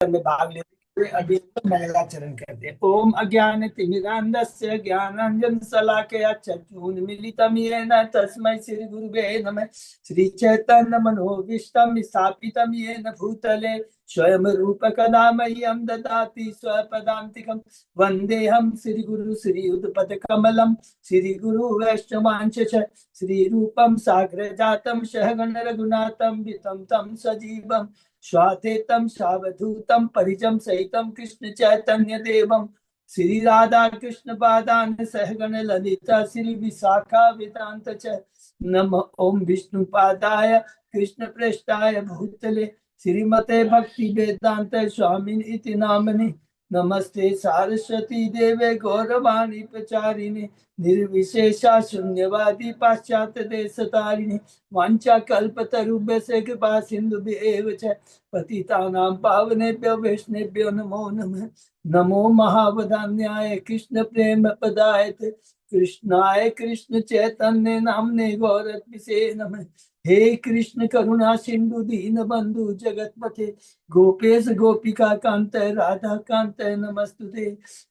में भाग लेते हुए अभी तो मंगलाचरण करते हैं। ओम अज्ञान तिमिरांधस्य ज्ञानांजन शलाकया चक्षुन्मीलितं येन तस्मै श्री गुरुवे नमः। श्री चैतन्य मनोभीष्टं स्थापितं येन भूतले स्वयं रूप कदा मह्यं ददाति स्वपदान्तिकं। वन्देऽहं श्री गुरु श्री उद्पद कमलं श्री गुरु वैष्णवांश श्री रूपं साग्र जातं सहगण रघुनाथं वितं तं सजीवं स्वातेतं सावधूतं परिजं सहितं कृष्ण चैतन्य देवं श्री राधा कृष्ण पादान सहगण ललिता श्री विशाखा वेदांत च। नम ओम विष्णु पादाय कृष्ण प्रेष्ठाय भूतले श्रीमते भक्ति वेदांत स्वामिन इति नामनि। नमस्ते सारस्वती देवे गौरवाणी प्रचारिणे निर्विशेषा शून्यवादी पाश्चात्य देश तारिणे वांछा कल्पतरुभ्यस्य कृपा सिन्धुभ्येव च पतितानां पावनेभ्यो वैष्णवेभ्यो नमो नमः। नमो महावदान्याय कृष्ण प्रेम पदायते कृष्णाय कृष्ण चैतन्य नामने गौरत्मिषे नमः। हे कृष्ण करुणा सिंधु दीन बंधु जगतपते गोपेश गोपिका कांत राधा कांत नमस्तुते।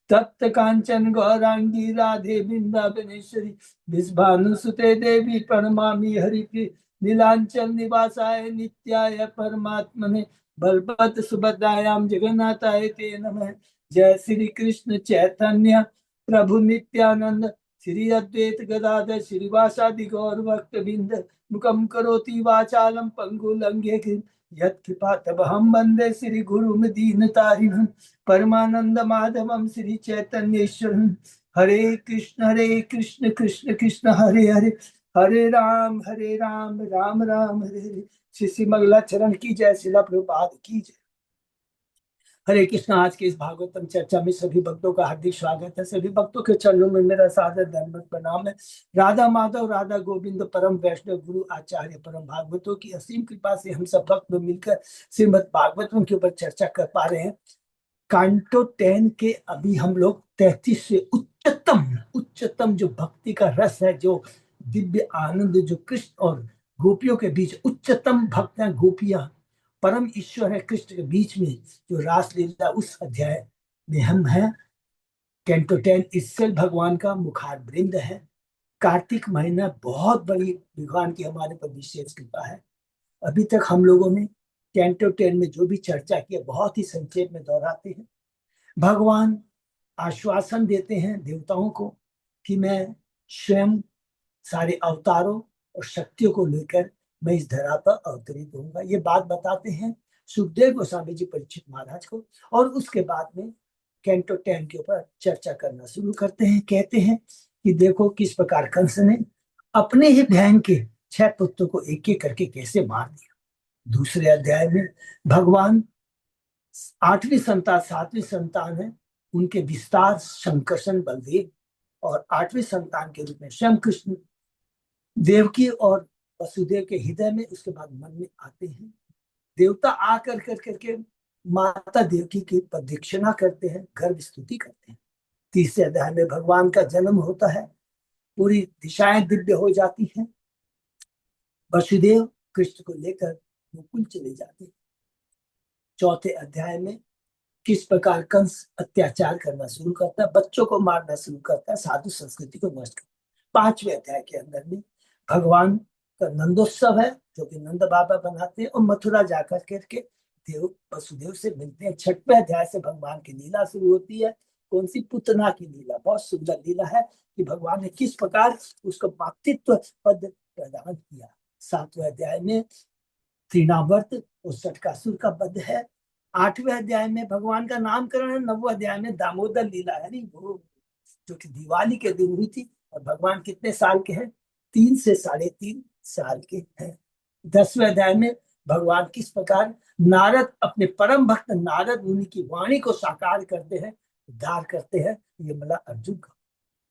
तप्त कांचन गौरांगी राधे वृंदावनेश्वरी विश्वानुसुते देवी प्रणमामि हरिप्रिय नीलांचल निवासाय नित्याय परमात्मने बलभद्र सुभद्रायां जगन्नाथाय ते नमः। जय श्री कृष्ण चैतन्य प्रभु नित्यानंद श्री अद्वैत गदाधर श्रीवासादि गौर भक्तबिंद मुखम करोति वाचालम पंगु लंघे यत्कृपा तब हम वंदे श्री गुरु दीनतारिणं परमानंद माधवम श्री चैतन्येश्वरं। हरे कृष्ण कृष्ण कृष्ण हरे हरे हरे राम राम राम हरे हरे। श्री मंगलाचरण की जय। शिला प्रभुपाद की जय। हरे कृष्ण। आज के इस भागवतम चर्चा में सभी भक्तों का हार्दिक स्वागत है। सभी भक्तों के चरणों में मेरा सादर दंडवत प्रणाम है। राधा माधव राधा गोविंद परम वैष्णव गुरु आचार्य परम भागवतों की असीम कृपा से हम सब भक्त मिलकर श्रीमद् भागवतम के ऊपर चर्चा कर पा रहे हैं। कांटो 10 के अभी हम लोग 33 से उच्चतम जो भक्ति का रस है, जो दिव्य आनंद, जो कृष्ण और गोपियों के बीच उच्चतम भक्त हैं, गोपियां परम ईश्वर है कृष्ण के बीच में जो रास लीला, उस अध्याय में हम हैं। कैंटो 10 इससे भगवान का मुखार वृंद है। कार्तिक महीना बहुत बड़ी भगवान की हमारे पर विशेष कृपा है। अभी तक हम लोगों ने कैंटो 10 में जो भी चर्चा की बहुत ही संक्षेप में दोहराते हैं। भगवान आश्वासन देते हैं देवताओं को कि मैं स्वयं सारे अवतारों और शक्तियों को लेकर मैं इस धरा पर अवतरित होऊंगा। ये बात बताते हैं सुखदेव गोस्वामी जी परीक्षित महाराज को, और उसके बाद में कैंटो 10 के ऊपर चर्चा करना शुरू करते हैं। कहते हैं कि देखो किस प्रकार कंस ने अपने ही बहन के 6 पुत्रों को एक एक करके कैसे मार दिया। दूसरे अध्याय में भगवान 8वीं संतान 7वीं संतान है, उनके विस्तार शंकरसन बलदेव, और 8वीं संतान के रूप में स्वयं कृष्ण देवकी और वसुदेव के हृदय में, उसके बाद मन में आते हैं। देवता आकर कर करके माता देवकी की प्रदक्षिणा करते हैं, गर्भ स्तुति करते हैं। तीसरे अध्याय में भगवान का जन्म होता है, पूरी दिशाएं दिव्य हो जाती हैं। वसुदेव कृष्ण को लेकर गोकुल चले जाते हैं। चौथे अध्याय में किस प्रकार कंस अत्याचार करना शुरू करता है, बच्चों को मारना शुरू करता है, साधु संस्कृति को नष्ट करता है। 5वें अध्याय के अंदर में भगवान का नंदोत्सव है, जो कि नंद बाबा बनाते हैं, और मथुरा जाकर करके देव वसुदेव से मिलते हैं। 6वें अध्याय से भगवान की लीला शुरू होती है। कौन सी? पुतना की लीला। बहुत सुंदर लीला है कि भगवान ने किस प्रकार उसको मातृत्व पद प्रदान किया। 7वें अध्याय में तृणावर्त और सटकासुर का वध है। 8वें अध्याय में भगवान का नामकरण है। 9वें अध्याय में दामोदर लीला है, नहीं वो जो कि दिवाली के दिन हुई थी। और भगवान कितने साल के हैं? 3 से 3.5 साल के हैं। 10वें अध्याय में भगवान किस प्रकार नारद, अपने परम भक्त नारद मुनि की वाणी को साकार करते हैं, उद्धार करते हैं, ये मला अर्जुन का।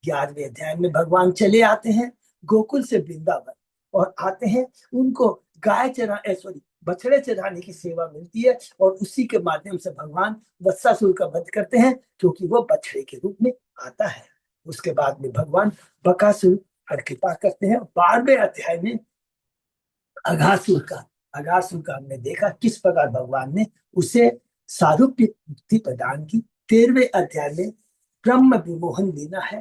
11वें अध्याय में भगवान चले आते हैं गोकुल से वृंदावन, और आते हैं उनको गाय चरा सॉरी बछड़े चराने की सेवा मिलती है, और उसी के माध्यम से भगवान वत्सासुर का वध करते हैं, क्योंकि वो बछड़े के रूप में आता है। उसके बाद में भगवान बकासुर पर कृपा करते हैं। 12वें अध्याय में अघासुर का हमने देखा किस प्रकार भगवान ने उसे सारूप्य मुक्ति प्रदान की। 13वें अध्याय में ब्रह्म विमोहन लीला है।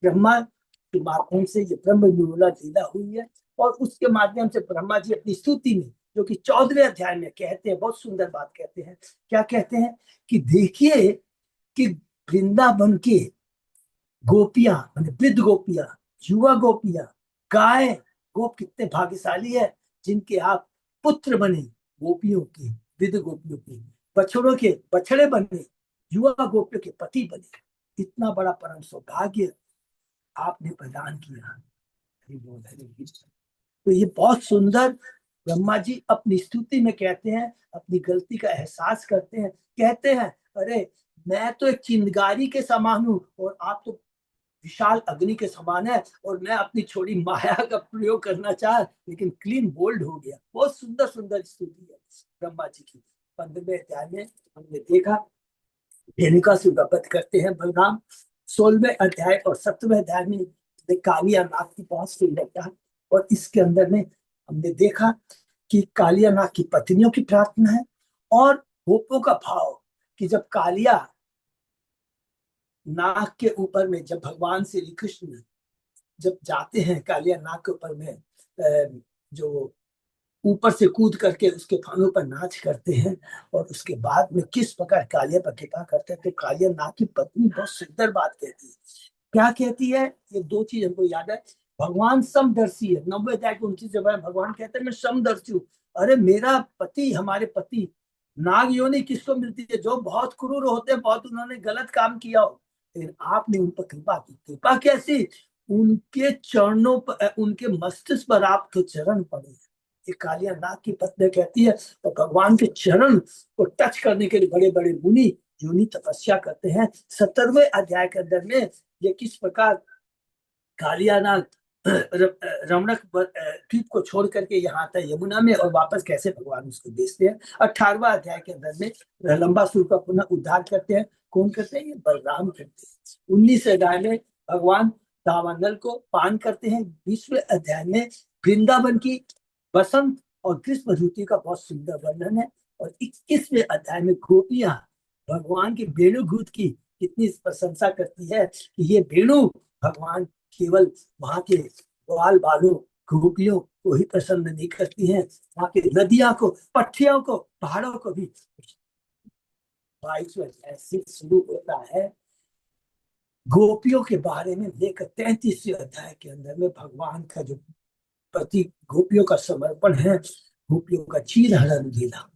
ब्रह्मा के माध्यम से ये ब्रह्म विमोहन लीला हुई है, और उसके माध्यम से ब्रह्मा जी अपनी स्तुति में, जो कि 14वें अध्याय में कहते हैं, बहुत सुंदर बात कहते हैं। क्या कहते हैं कि देखिए कि वृंदावन के गोपियां, मतलब वृद्ध गोपियां, युवा गोपियां, गाय गोप कितने भाग्यशाली है जिनके आप पुत्र बने, गोपियों के, वृद्ध गोपियों के, बछड़ों के बछड़े बने, युवा गोपियों के पति बने। इतना बड़ा परम सौभाग्य आपने प्रदान किया। हरि बोल, हरि कृष्ण। तो ये बहुत सुंदर ब्रह्मा जी अपनी स्तुति में कहते हैं, अपनी गलती का एहसास करते हैं, कहते हैं अरे मैं तो एक चिंगारी के समान हूँ और आप तो विशाल अग्नि के समान है, और मैं अपनी छोटी माया का प्रयोग करना चाह, लेकिन क्लीन बोल्ड हो गया। बहुत सुंदर सुंदर स्तुति है ब्रह्मा जी की। 15वें अध्याय में हमने देखा धेनुकासुर का वध करते हैं बलराम। 16वें अध्याय और 17वें अध्याय में कालिया नाग की बहुत सुंदरता है, और इसके अंदर में हमने देखा कि कालिया नाग की पत्नियों की प्रार्थना है, और गोपों का भाव कि जब कालिया नाग के ऊपर में, जब भगवान श्री कृष्ण जब जाते हैं कालिया नाग के ऊपर में, जो ऊपर से कूद करके उसके फानों पर नाच करते हैं, और उसके बाद में किस प्रकार कालिया पर कृपा करते हैं, तो कालिया नाग की पत्नी बहुत सुंदर बात कहती है। क्या कहती है? ये दो चीज हमको याद है। भगवान समदर्शी है। 90 अध्याय के 29 जगह भगवान कहते हैं मैं समदर्शी हूँ। अरे मेरा पति, हमारे पति नाग योनि किसको मिलती है? जो बहुत क्रूर होते हैं, बहुत उन्होंने गलत काम किया हो, फिर आपने उन पर कृपा की। कृपा कैसी? उनके चरणों पर, उनके मस्तिष्क पर आपके चरण पड़े। ये कालिया नाग की पत्नी कहती है, तो भगवान के चरण को टच करने के लिए बड़े बड़े मुनि योनि तपस्या करते हैं। 17वें अध्याय के अंदर में ये किस प्रकार कालिया नाग रमणक द्वीप को छोड़ करके यहाँ आता है यमुना में, और वापस कैसे भगवान उसको भेजते हैं। 18वां अध्याय के अंदर में लंबासुर का पुनः उद्धार करते हैं। कौन करते हैं? ये बलराम करते हैं। 19वें अध्याय में भगवान दावानल को पान करते हैं। 20वें अध्याय में वृंदावन की बसंत और ग्रीष्म ऋतु का बहुत सुंदर वर्णन है। और 21वें अध्याय में गोपियां भगवान की वेणुगूत की कितनी प्रशंसा करती है कि ये वेणु भगवान केवल वहां के ग्वाल बालों, गोपियों को ही प्रसन्न नहीं करती हैं, वहां की नदियां को, पठियों को, पहाड़ों को भी। 22वें अध्याय से शुरू होता है गोपियों के बारे में लेकर 33वें अध्याय के अंदर में भगवान का जो प्रति गोपियों का समर्पण है, गोपियों का चीर हरण लीला,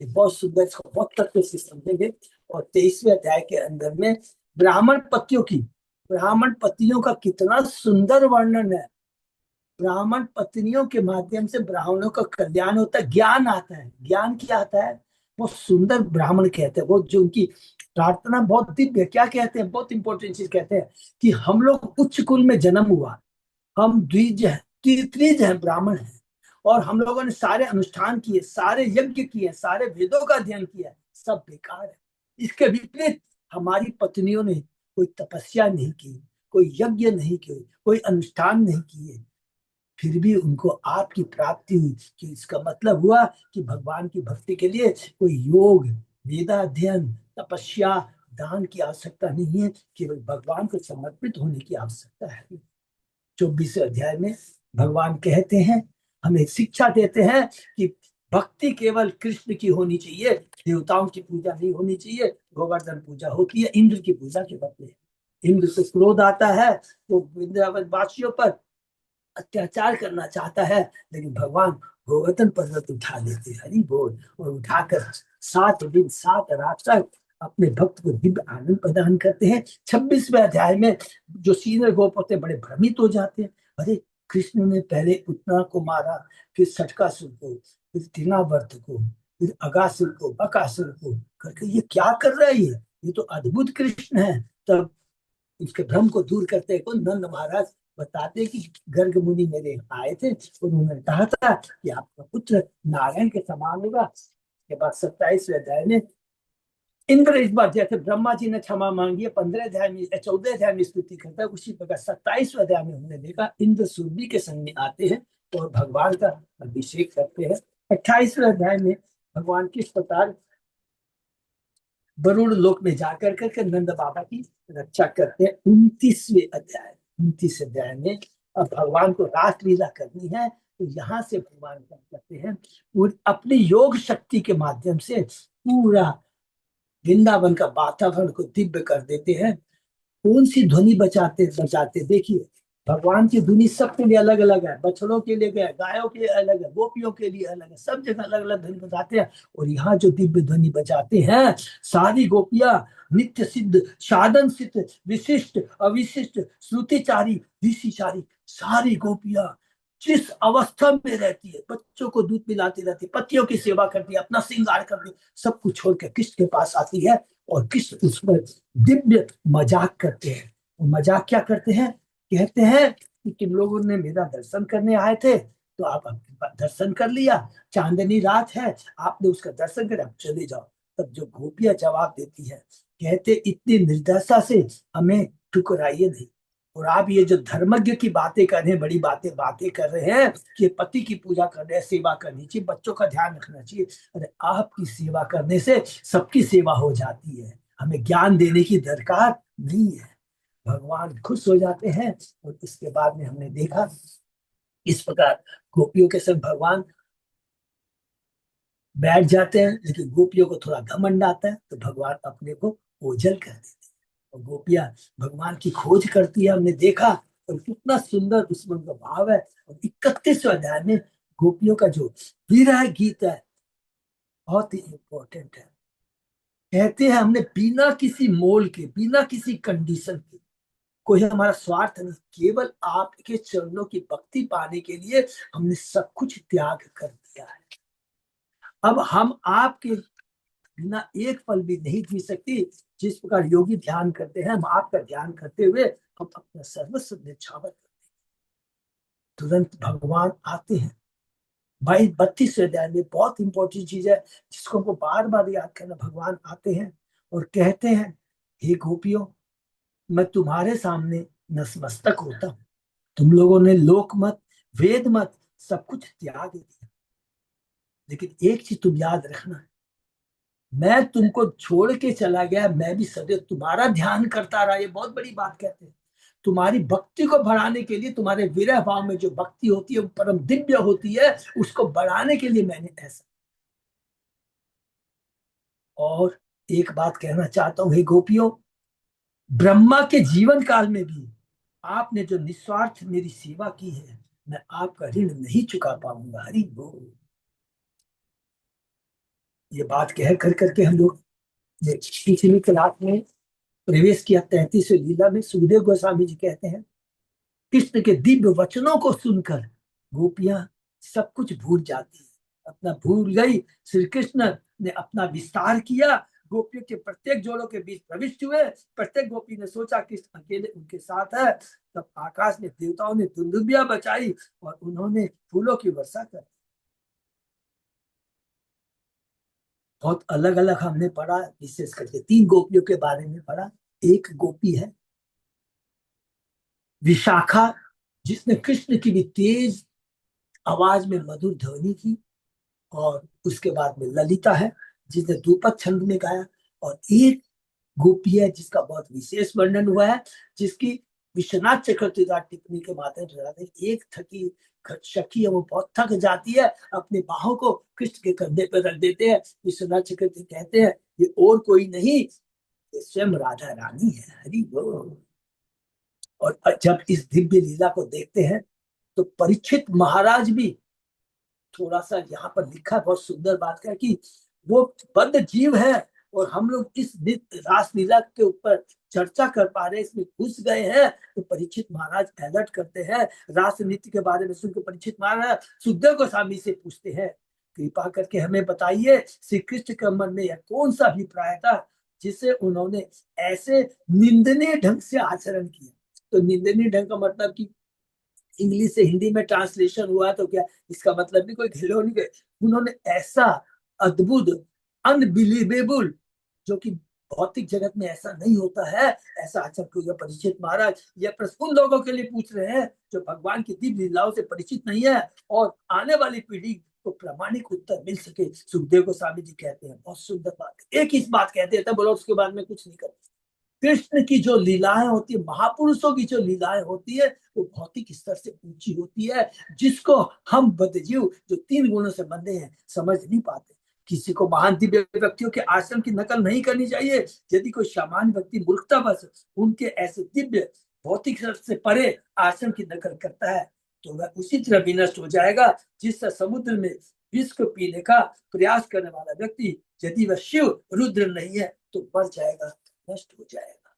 ये बहुत सुंदर, इसको बहुत तत्व से समझेंगे। और 23वें अध्याय के अंदर में ब्राह्मण पतियों की, ब्राह्मण पत्नियों का कितना सुंदर वर्णन है। ब्राह्मण पत्नियों के माध्यम से ब्राह्मणों का कल्याण होता है, ज्ञान आता है। ज्ञान क्या आता है? वो सुंदर ब्राह्मण कहते हैं, वो जो उनकी प्रार्थना बहुत दिव्य। क्या कहते हैं? बहुत इंपॉर्टेंट चीज कहते हैं कि हम लोग उच्च कुल में जन्म हुआ, हम द्विज हैं, त्रिज हैं, ब्राह्मण हैं, और हम लोगों ने सारे अनुष्ठान किए, सारे यज्ञ किए, सारे वेदों का अध्ययन किया, सब बेकार है। इसके विपरीत हमारी पत्नियों ने कोई तपस्या नहीं की, कोई यज्ञ नहीं किए, कोई अनुष्ठान नहीं किए, फिर भी उनको आपकी प्राप्ति हुई। कि इसका मतलब हुआ कि भगवान की भक्ति के लिए कोई योग, वेदाध्ययन, तपस्या, दान की आवश्यकता नहीं है, केवल भगवान को समर्पित होने की आवश्यकता है। 24वें अध्याय में भगवान कहते हैं, हमें शिक्षा देते हैं कि भक्ति केवल कृष्ण की होनी चाहिए, देवताओं की पूजा नहीं होनी चाहिए। गोवर्धन पूजा होती है इंद्र की पूजा के बदले। इंद्र से क्रोध आता है, वो वृंदावन वासियों पर अत्याचार करना चाहता है, लेकिन भगवान गोवर्धन पर्वत उठा लेते, हरि बोल, और उठाकर 7 दिन 7 रात तक अपने भक्त को दिव्य आनंद प्रदान करते हैं। 26वें अध्याय में जो सीनियर गोप होते हैं बड़े भ्रमित हो जाते हैं। अरे कृष्ण ने पहले उतना को मारा, फिर सटकासुर को, फिर तृणावर्त को, फिर अगासुर को, बकासुर को, करके ये क्या कर रहा है? ये तो अद्भुत कृष्ण है। तब उसके भ्रम को दूर करते हैं नंद महाराज बताते कि गर्ग मुनि मेरे आए थे, उन्होंने कहा था कि आपका पुत्र नारायण के समान होगा। के बाद 27वें अध्याय में इंद्र इस बार जैसे ब्रह्मा जी ने क्षमा मांगी है, 15 अध्याय में, 14 अध्याय में स्तुति करता है, उसी प्रकार 27वें अध्याय में हमने देखा इंद्र सूर्य के संग में आते हैं और भगवान का अभिषेक करते हैं। 28वें अध्याय में भगवान किस प्रकार वरुण लोक में जाकर करके नंद बाबा की रक्षा करते हैं। 29वें अध्याय में अब भगवान को रासलीला करनी है, तो यहाँ से भगवान क्या करते हैं, अपनी योग शक्ति के माध्यम से पूरा वृंदावन का वातावरण को दिव्य कर देते हैं। कौन सी ध्वनि बचाते बचाते देखिए, भगवान की धुनी सबके लिए अलग अलग है, बछड़ों के लिए है, गायों के लिए अलग है, गोपियों के लिए अलग है, सब जगह अलग अलग ध्वनि बजाते हैं। और यहाँ जो दिव्य ध्वनि बजाते हैं, सारी गोपियां नित्य सिद्ध, साधन सिद्ध, विशिष्ट, अविशिष्ट, श्रुतिचारी, ऋषिचारी, सारी गोपियां जिस अवस्था में रहती है, बच्चों को दूध पिलाती रहती है, पतियों की सेवा करती है, अपना श्रृंगार करती है, सब कुछ छोड़ के कृष्ण के पास आती है और कृष्ण उस पर दिव्य मजाक करते हैं। वो मजाक क्या करते हैं, कहते हैं कि तुम लोगों ने मेरा दर्शन करने आए थे, तो आप दर्शन कर लिया, चांदनी रात है, आपने उसका दर्शन कर, आप चले जाओ। तब जो गोपियां जवाब देती है, कहते इतनी निर्दयता से हमें ठुकराइए नहीं। और आप ये जो धर्मज्ञ की बातें कर रहे हैं, बड़ी बातें बातें कर रहे हैं कि पति की पूजा कर रहे हैं, सेवा करनी चाहिए, बच्चों का ध्यान रखना चाहिए। अरे आपकी सेवा करने से सबकी सेवा हो जाती है, हमें ज्ञान देने की दरकार नहीं है। भगवान खुश हो जाते हैं। और इसके बाद में हमने देखा इस प्रकार गोपियों के संग भगवान बैठ जाते हैं, लेकिन गोपियों को थोड़ा घमंड आता है, तो भगवान अपने को ओझल कर देते हैं और गोपियां भगवान की खोज करती है। हमने देखा और कितना सुंदर उसमें उनका भाव है। और 31वें अध्याय में गोपियों का जो विरह गीत है, बहुत ही इंपॉर्टेंट है। कहते हैं हमने बिना किसी मोल के, बिना किसी कंडीशन के, कोई हमारा स्वार्थ नहीं, केवल आपके चरणों की भक्ति पाने के लिए हमने सब कुछ त्याग कर दिया है। अब हम आपके बिना एक पल भी नहीं जी सकती। जिस प्रकार योगी ध्यान करते हैं, हम आपका ध्यान करते हुए हम अपना सर्वस्व न्यौछावर करते हैं। तुरंत भगवान आते हैं। भाई 32वें अध्याय में बहुत इंपॉर्टेंट चीज है, जिसको हमको बार बार याद करना। भगवान आते हैं और कहते हैं, हे गोपियों, मैं तुम्हारे सामने नतमस्तक होता हूँ। तुम लोगों ने लोक मत, वेद मत, सब कुछ त्याग दिया, लेकिन एक चीज तुम याद रखना, मैं तुमको छोड़ के चला गया, मैं भी सदैव तुम्हारा ध्यान करता रहा। ये बहुत बड़ी बात कहते हैं। तुम्हारी भक्ति को बढ़ाने के लिए, तुम्हारे विरह भाव में जो भक्ति होती है वो परम दिव्य होती है, उसको बढ़ाने के लिए मैंने ऐसा। और एक बात कहना चाहता हूं, हे गोपियों, ब्रह्मा के जीवन काल में भी आपने जो निस्वार्थ मेरी सेवा की है, मैं आपका ऋण नहीं चुका पाऊंगा। हरि बोल। ये बात कह कर करके हम लोग ये पिछली क्लास में प्रवेश किया। 33वें लीला में सुखदेव गोस्वामी जी कहते हैं, कृष्ण के दिव्य वचनों को सुनकर गोपियां सब कुछ भूल जाती है, अपना भूल गई। श्री कृष्ण ने अपना विस्तार किया, गोपियों के प्रत्येक जोड़ों के बीच प्रविष्ट हुए। प्रत्येक गोपी ने सोचा कृष्ण अकेले उनके साथ है। तब आकाश में देवताओं ने दुंदुभिया बचाई और उन्होंने फूलों की वर्षा कर। बहुत अलग अलग हमने पढ़ा, विशेष करके 3 गोपियों के बारे में पढ़ा। एक गोपी है विशाखा, जिसने कृष्ण की भी तेज आवाज में मधुर ध्वनि की। और उसके बाद में ललिता है, जिसने द्रुपद छंद में गाया। और एक गोपी है जिसका बहुत विशेष वर्णन हुआ है, जिसकी विश्वनाथ चक्रवर्ती टिप्पणी के माध्यम से एक थकी सखी है, वो बहुत थक जाती है, अपने बाहों को कृष्ण के कंधे पर रख देते हैं। विश्वनाथ चक्रवर्ती कहते हैं, ये और कोई नहीं, ये स्वयं राधा रानी है। हरि बोल। और जब इस दिव्य लीला को देखते हैं, तो परीक्षित महाराज भी, थोड़ा सा यहाँ पर लिखा बहुत सुंदर बात है कि वो बद्ध जीव है और हम लोग इस रास लीला के ऊपर चर्चा कर पा रहे हैं, इसमें घुस गए हैं। तो परीक्षित महाराज अलर्ट करते हैं। रास नृत्य के बारे में सुनकर परीक्षित महाराज सुखदेव गोस्वामी से पूछते हैं, कृपा करके हमें बताइए, श्री कृष्ण के मन में यह कौन सा अभिप्राय था जिसे उन्होंने ऐसे निंदनीय ढंग से आचरण किया। तो निंदनीय ढंग का मतलब कि इंग्लिश से हिंदी में ट्रांसलेशन हुआ, तो क्या इसका मतलब भी कोई खिलौनी के, उन्होंने ऐसा अद्भुत, अनबिलीवेबल, जो कि भौतिक जगत में ऐसा नहीं होता है, ऐसा आचरण किया। परीक्षित महाराज यह प्रश्न उन लोगों के लिए पूछ रहे हैं जो भगवान की दिव्य लीलाओं से परिचित नहीं है और आने वाली पीढ़ी को प्रामाणिक उत्तर मिल सके। सुखदेव गोस्वामी जी कहते हैं, बहुत सुंदर बात, एक ही बात कहते हैं, तब बोलो उसके बाद में कुछ नहीं करते। कृष्ण की जो लीलाएं होती है, महापुरुषों की जो लीलाएं होती है, वो भौतिक स्तर से ऊंची होती है, जिसको हम बद्धजीव जो 3 गुणों से बंधे हैं समझ नहीं पाते। किसी को महान दिव्य व्यक्तियों के आश्रम की नकल नहीं करनी चाहिए। यदि कोई सामान्य व्यक्ति मूर्खतावश उनके ऐसे दिव्य भौतिक से परे आश्रम की नकल करता है, तो वह उसी तरह विनष्ट हो जाएगा जिससे समुद्र में विष को पीने का प्रयास करने वाला व्यक्ति, यदि वह शिव रुद्र नहीं है तो मर जाएगा, नष्ट हो जाएगा।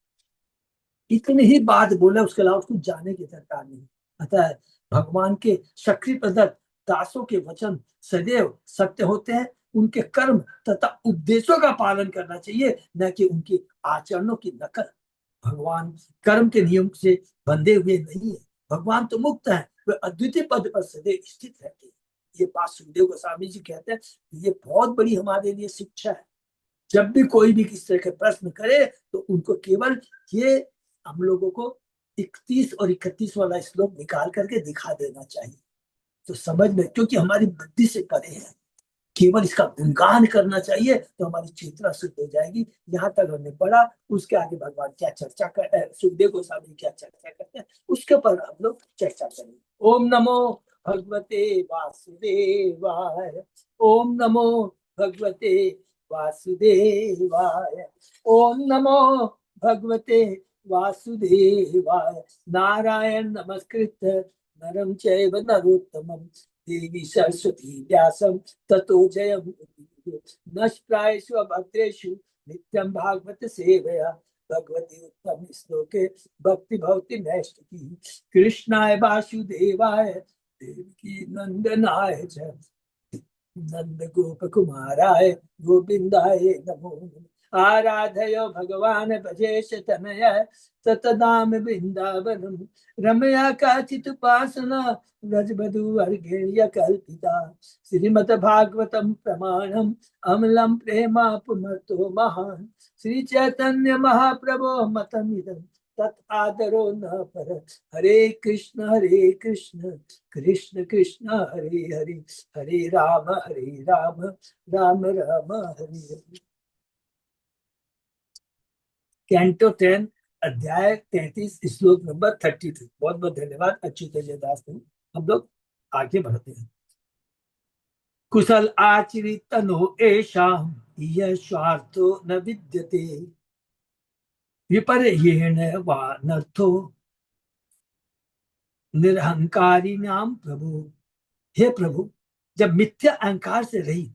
इतनी ही बात बोला, उसके अलावा उसको जाने की दरकार नहीं। अतः भगवान के सक्रिय प्रदत्त दासों के वचन सदैव सत्य होते हैं। उनके कर्म तथा उपदेशों का पालन करना चाहिए, न कि उनके आचरणों की नकल। भगवान कर्म के नियम से बंधे हुए नहीं है। भगवान तो मुक्त है, वे अद्वितीय पद पर सदैव स्थित रहते हैं। ये बात सुखदेव गोस्वामी जी कहते हैं। ये बहुत बड़ी हमारे लिए शिक्षा है। जब भी कोई भी किस तरह के प्रश्न करे तो उनको केवल ये हम लोगों को 31 और 31 वाला श्लोक निकाल करके दिखा देना चाहिए, तो समझ में, क्योंकि हमारी बुद्धि से परे है। केवल इसका गुणगान करना चाहिए तो हमारी चेतना शुद्ध हो जाएगी। यहाँ तक हमने पढ़ा, उसके आगे भगवान क्या चर्चा कर, सुखदेव गोस्वामी क्या चर्चा करते हैं, उसके पर हम लोग चर्चा करेंगे। ओम नमो भगवते वासुदेवाय। ओम नमो भगवते वासुदेवाय। ओम नमो भगवते वासुदेवाय। नारायण नमस्कृत्य नरं चैव नरोत्तमं देवी सरस्वती व्यासं ततो जयमुदीरये। नष्प्रायेषु अभद्रेषु नित्यं भागवत सेवया भगवती उत्तम श्लोके भक्ति भवति नैष्ठिकी। कृष्णाय वासुदेवाय देवकी नंदनाय च नंद गोप कुमाराय गोविंदाय नमो नमः। आराधयो भगवान भजेश तनय सतनाम वृंदावनम रमया काचित उपासना व्रजबधु अर्घेय कल्पिता। श्रीमद् भागवतम प्रमाणम अमलम प्रेमापुमर्तो महान। श्री चैतन्य महाप्रभो मतमिदं तत् आदरो न पर। हरे कृष्ण कृष्ण कृष्ण हरे हरे, हरे राम राम राम हरे हरे। कैंटो 10 अध्याय 33 श्लोक नंबर 33। बहुत बहुत धन्यवाद अच्युत दास। हम लोग आगे बढ़ते हैं। कुशल आचरित तनो एषाम यह स्वार्थो न विद्यते विपर्येण वा नर्थो निरहंकारी नाम प्रभु। हे प्रभु, जब मिथ्या अहंकार से रही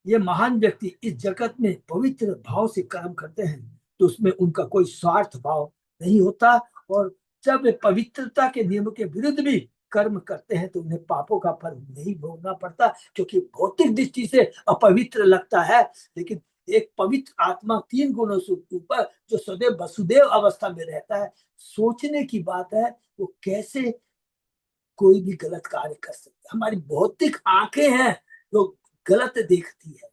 ये महान व्यक्ति इस जगत में पवित्र भाव से कर्म करते हैं तो उसमें उनका कोई स्वार्थ भाव नहीं होता। और जब वे पवित्रता के नियमों के विरुद्ध भी कर्म करते हैं तो उन्हें पापों का फल नहीं भोगना पड़ता, क्योंकि भौतिक दृष्टि से अपवित्र लगता है। लेकिन एक पवित्र आत्मा 3 गुणों से ऊपर जो सदैव वसुदेव अवस्था में रहता है, सोचने की बात है वो कैसे कोई भी गलत कार्य कर सकते हैं। हमारी भौतिक आंखें हैं जो गलत देखती है।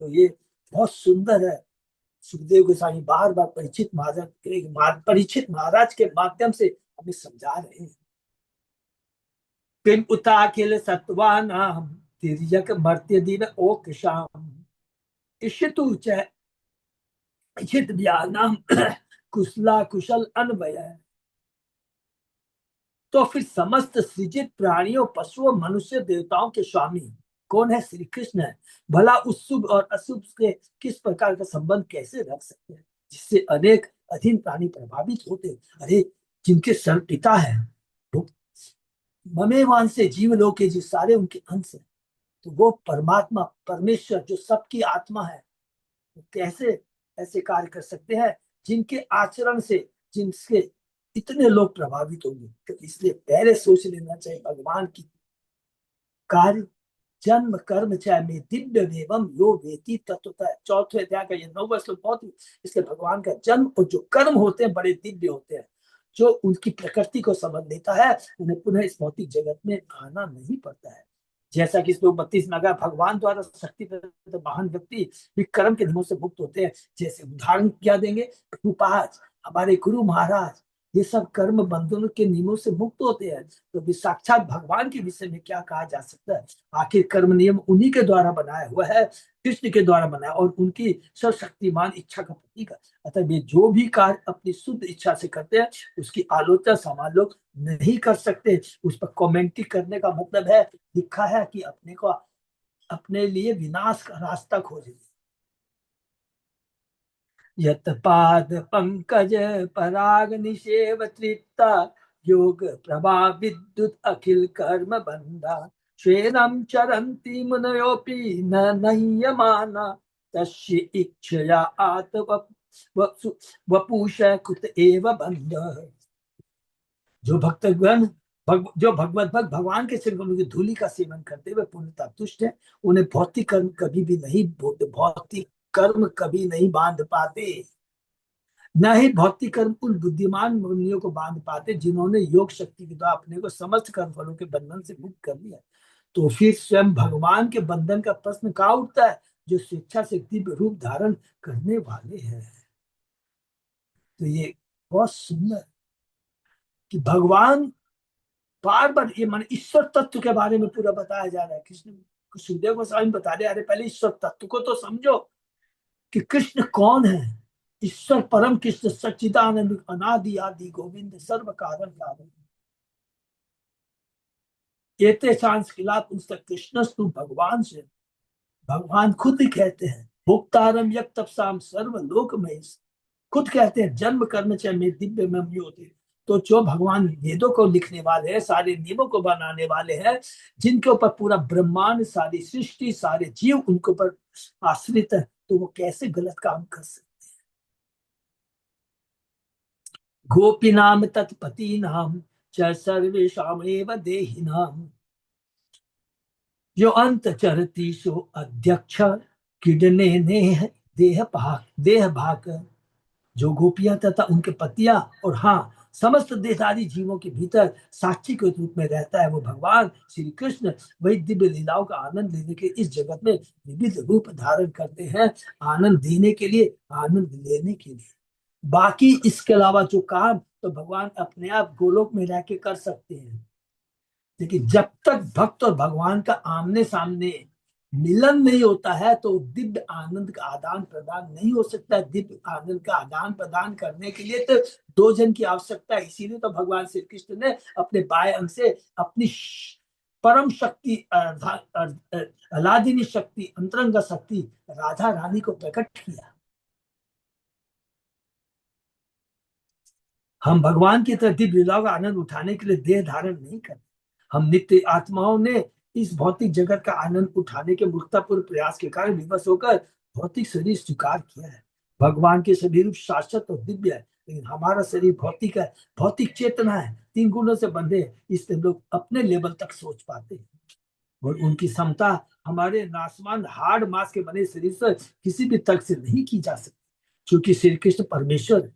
तो ये बहुत सुंदर है। सुखदेव गोस्वामी बार बार परीक्षित महाराज के माध्यम से हमें समझा रहे हैं। किम उताकिल सत्वानाम तिर्यक मर्त्य दिन ओक्षाम इशितु च इशित ज्ञानम कुशला कुशल अन्वय। तो फिर समस्त सृजित प्राणियों पशुओं मनुष्य देवताओं के स्वामी कौन है? श्री कृष्ण है। भला उस शुभ और अशुभ से किस प्रकार का संबंध कैसे रख सकते हैं जिससे अनेक अधीन प्राणी प्रभावित होते? अरे, जिनके सर्व पिता है वो ममेवान से जीव लोग के जो सारे उनके अंश है, तो वो परमात्मा परमेश्वर जो सबकी आत्मा है, वो कैसे ऐसे कार्य कर सकते हैं जिनके आचरण से जिनसे इतने लोग प्रभावित होंगे? तो इसलिए पहले सोच लेना चाहिए भगवान की कार्य जन्म कर्म चाहे में दिव्य एवं यो वेति तत्वतः। चौथे अध्याय का ये 9वां श्लोक बहुत ही, इसलिए भगवान का जन्म और जो कर्म होते हैं बड़े दिव्य होते हैं। जो उनकी प्रकृति को समझ लेता है उन्हें पुनः इस भौतिक जगत में आना नहीं पड़ता है। जैसा कि श्लोक 32 में अगर भगवान द्वारा शक्ति प्रदत्त महान व्यक्ति भी कर्म के नियमों से मुक्त होते हैं। जैसे उदाहरण क्या देंगे? प्रभुपाद, हमारे गुरु महाराज, ये सब कर्म बंधनों के नियमों से मुक्त होते हैं, तो भी साक्षात भगवान के विषय में क्या कहा जा सकता है। आखिर कर्म नियम उन्हीं के द्वारा बनाया हुआ है, कृष्ण के द्वारा बनाया, और उनकी सर्वशक्तिमान इच्छा का प्रतीक है। अतः वे जो भी कार्य अपनी शुद्ध इच्छा से करते हैं, उसकी आलोचना सामान्य लोग नहीं कर सकते। उस पर कमेंट्री करने का मतलब है, लिखा है कि अपने लिए विनाश का रास्ता खोजे। यत पाद पंकज पराग निषेव तृप्ता, योग प्रभा विद्युत अखिल कर्म बंधा, श्वेनम चरन्ति मुनयोपि न नह्यमाना, तस्य इच्छया आत वपुष कृत एव बंध। जो भक्तगण जो भगवत भक्त भगवान के श्री गुण की धूलि का सेवन करते हुए पूर्णतः तुष्ट है, उन्हें भौतिक कर्म कभी भी नहीं, भौतिक कर्म कभी नहीं बांध पाते। न ही भौतिक कर्म उन बुद्धिमान मुनियों को बांध पाते जिन्होंने योग शक्ति के द्वारा अपने को समस्त कर्म फलों के बंधन से मुक्त कर लिया। तो फिर स्वयं भगवान के बंधन का प्रश्न कहाँ उठता है, जो स्वेच्छा से दिव्य रूप धारण करने वाले हैं। तो ये बहुत सुंदर कि भगवान बार बार ये मान ईश्वर तत्व के बारे में पूरा बताया जा रहा है। कृष्ण सुखदेव गोस्वामी बता रहे, अरे पहले ईश्वर तत्व को तो समझो कि कृष्ण कौन है। ईश्वर परम कृष्ण सच्चिदानंद अनादि आदि गोविंद सर्व कारण कारण, एते सांस खिला पुस्तक कृष्णस्तु भगवान से। भगवान खुद ही कहते हैं, भोक्तारम यक तपसाम सर्व लोक महेश, खुद कहते हैं जन्म कर्म च में दिव्य में होते। तो जो भगवान वेदों को लिखने वाले हैं, सारे नियमों को बनाने वाले हैं, जिनके ऊपर पूरा ब्रह्मांड सारी सृष्टि सारे जीव उनके ऊपर आश्रित है, तो वो कैसे गलत काम कर सकते। गोपी नाम तत्पति नाम च सर्वेशाम एव देहि नाम, जो अंत चरती सो अध्यक्ष किडने ने देह भाग। जो गोपियां तथा उनके पतियां और हाँ समस्त देहधारी जीवों के भीतर साक्षी के रूप में रहता है, वो भगवान श्री कृष्ण वही दिव्य लीलाओं का आनंद लेने के इस जगत में विविध रूप धारण करते हैं, आनंद देने के लिए, आनंद लेने के लिए। बाकी इसके अलावा जो काम तो भगवान अपने आप गोलोक में रह के कर सकते हैं, लेकिन जब तक भक्त और भगवान का आमने सामने मिलन नहीं होता है, तो दिव्य आनंद का आदान प्रदान नहीं हो सकता है। दिव्य आनंद का आदान प्रदान करने के लिए तो दो जन की आवश्यकता है। इसीलिए तो भगवान श्री कृष्ण ने अपने बाएं अंग से अपनी परम शक्ति अलादिनी शक्ति अंतरंग शक्ति राधा रानी को प्रकट किया। हम भगवान की तरह दिव्य लीलाओं का आनंद उठाने के लिए देह धारण नहीं करते। हम नित्य आत्माओं ने इस भौतिक जगत का आनंद उठाने के मूर्खतापूर्ण प्रयास के कारण विवश होकर भौतिक शरीर स्वीकार किया है। भगवान के सभी रूप शाश्वत और दिव्य है, लेकिन हमारा शरीर भौतिक है, भौतिक चेतना है, तीन गुणों से बंधे, इसलिए लोग अपने लेवल तक सोच पाते हैं, और उनकी क्षमता हमारे नासमान हार्ड मास के बने शरीर से किसी भी तर्क से नहीं की जा सकती। क्योंकि श्री कृष्ण परमेश्वर,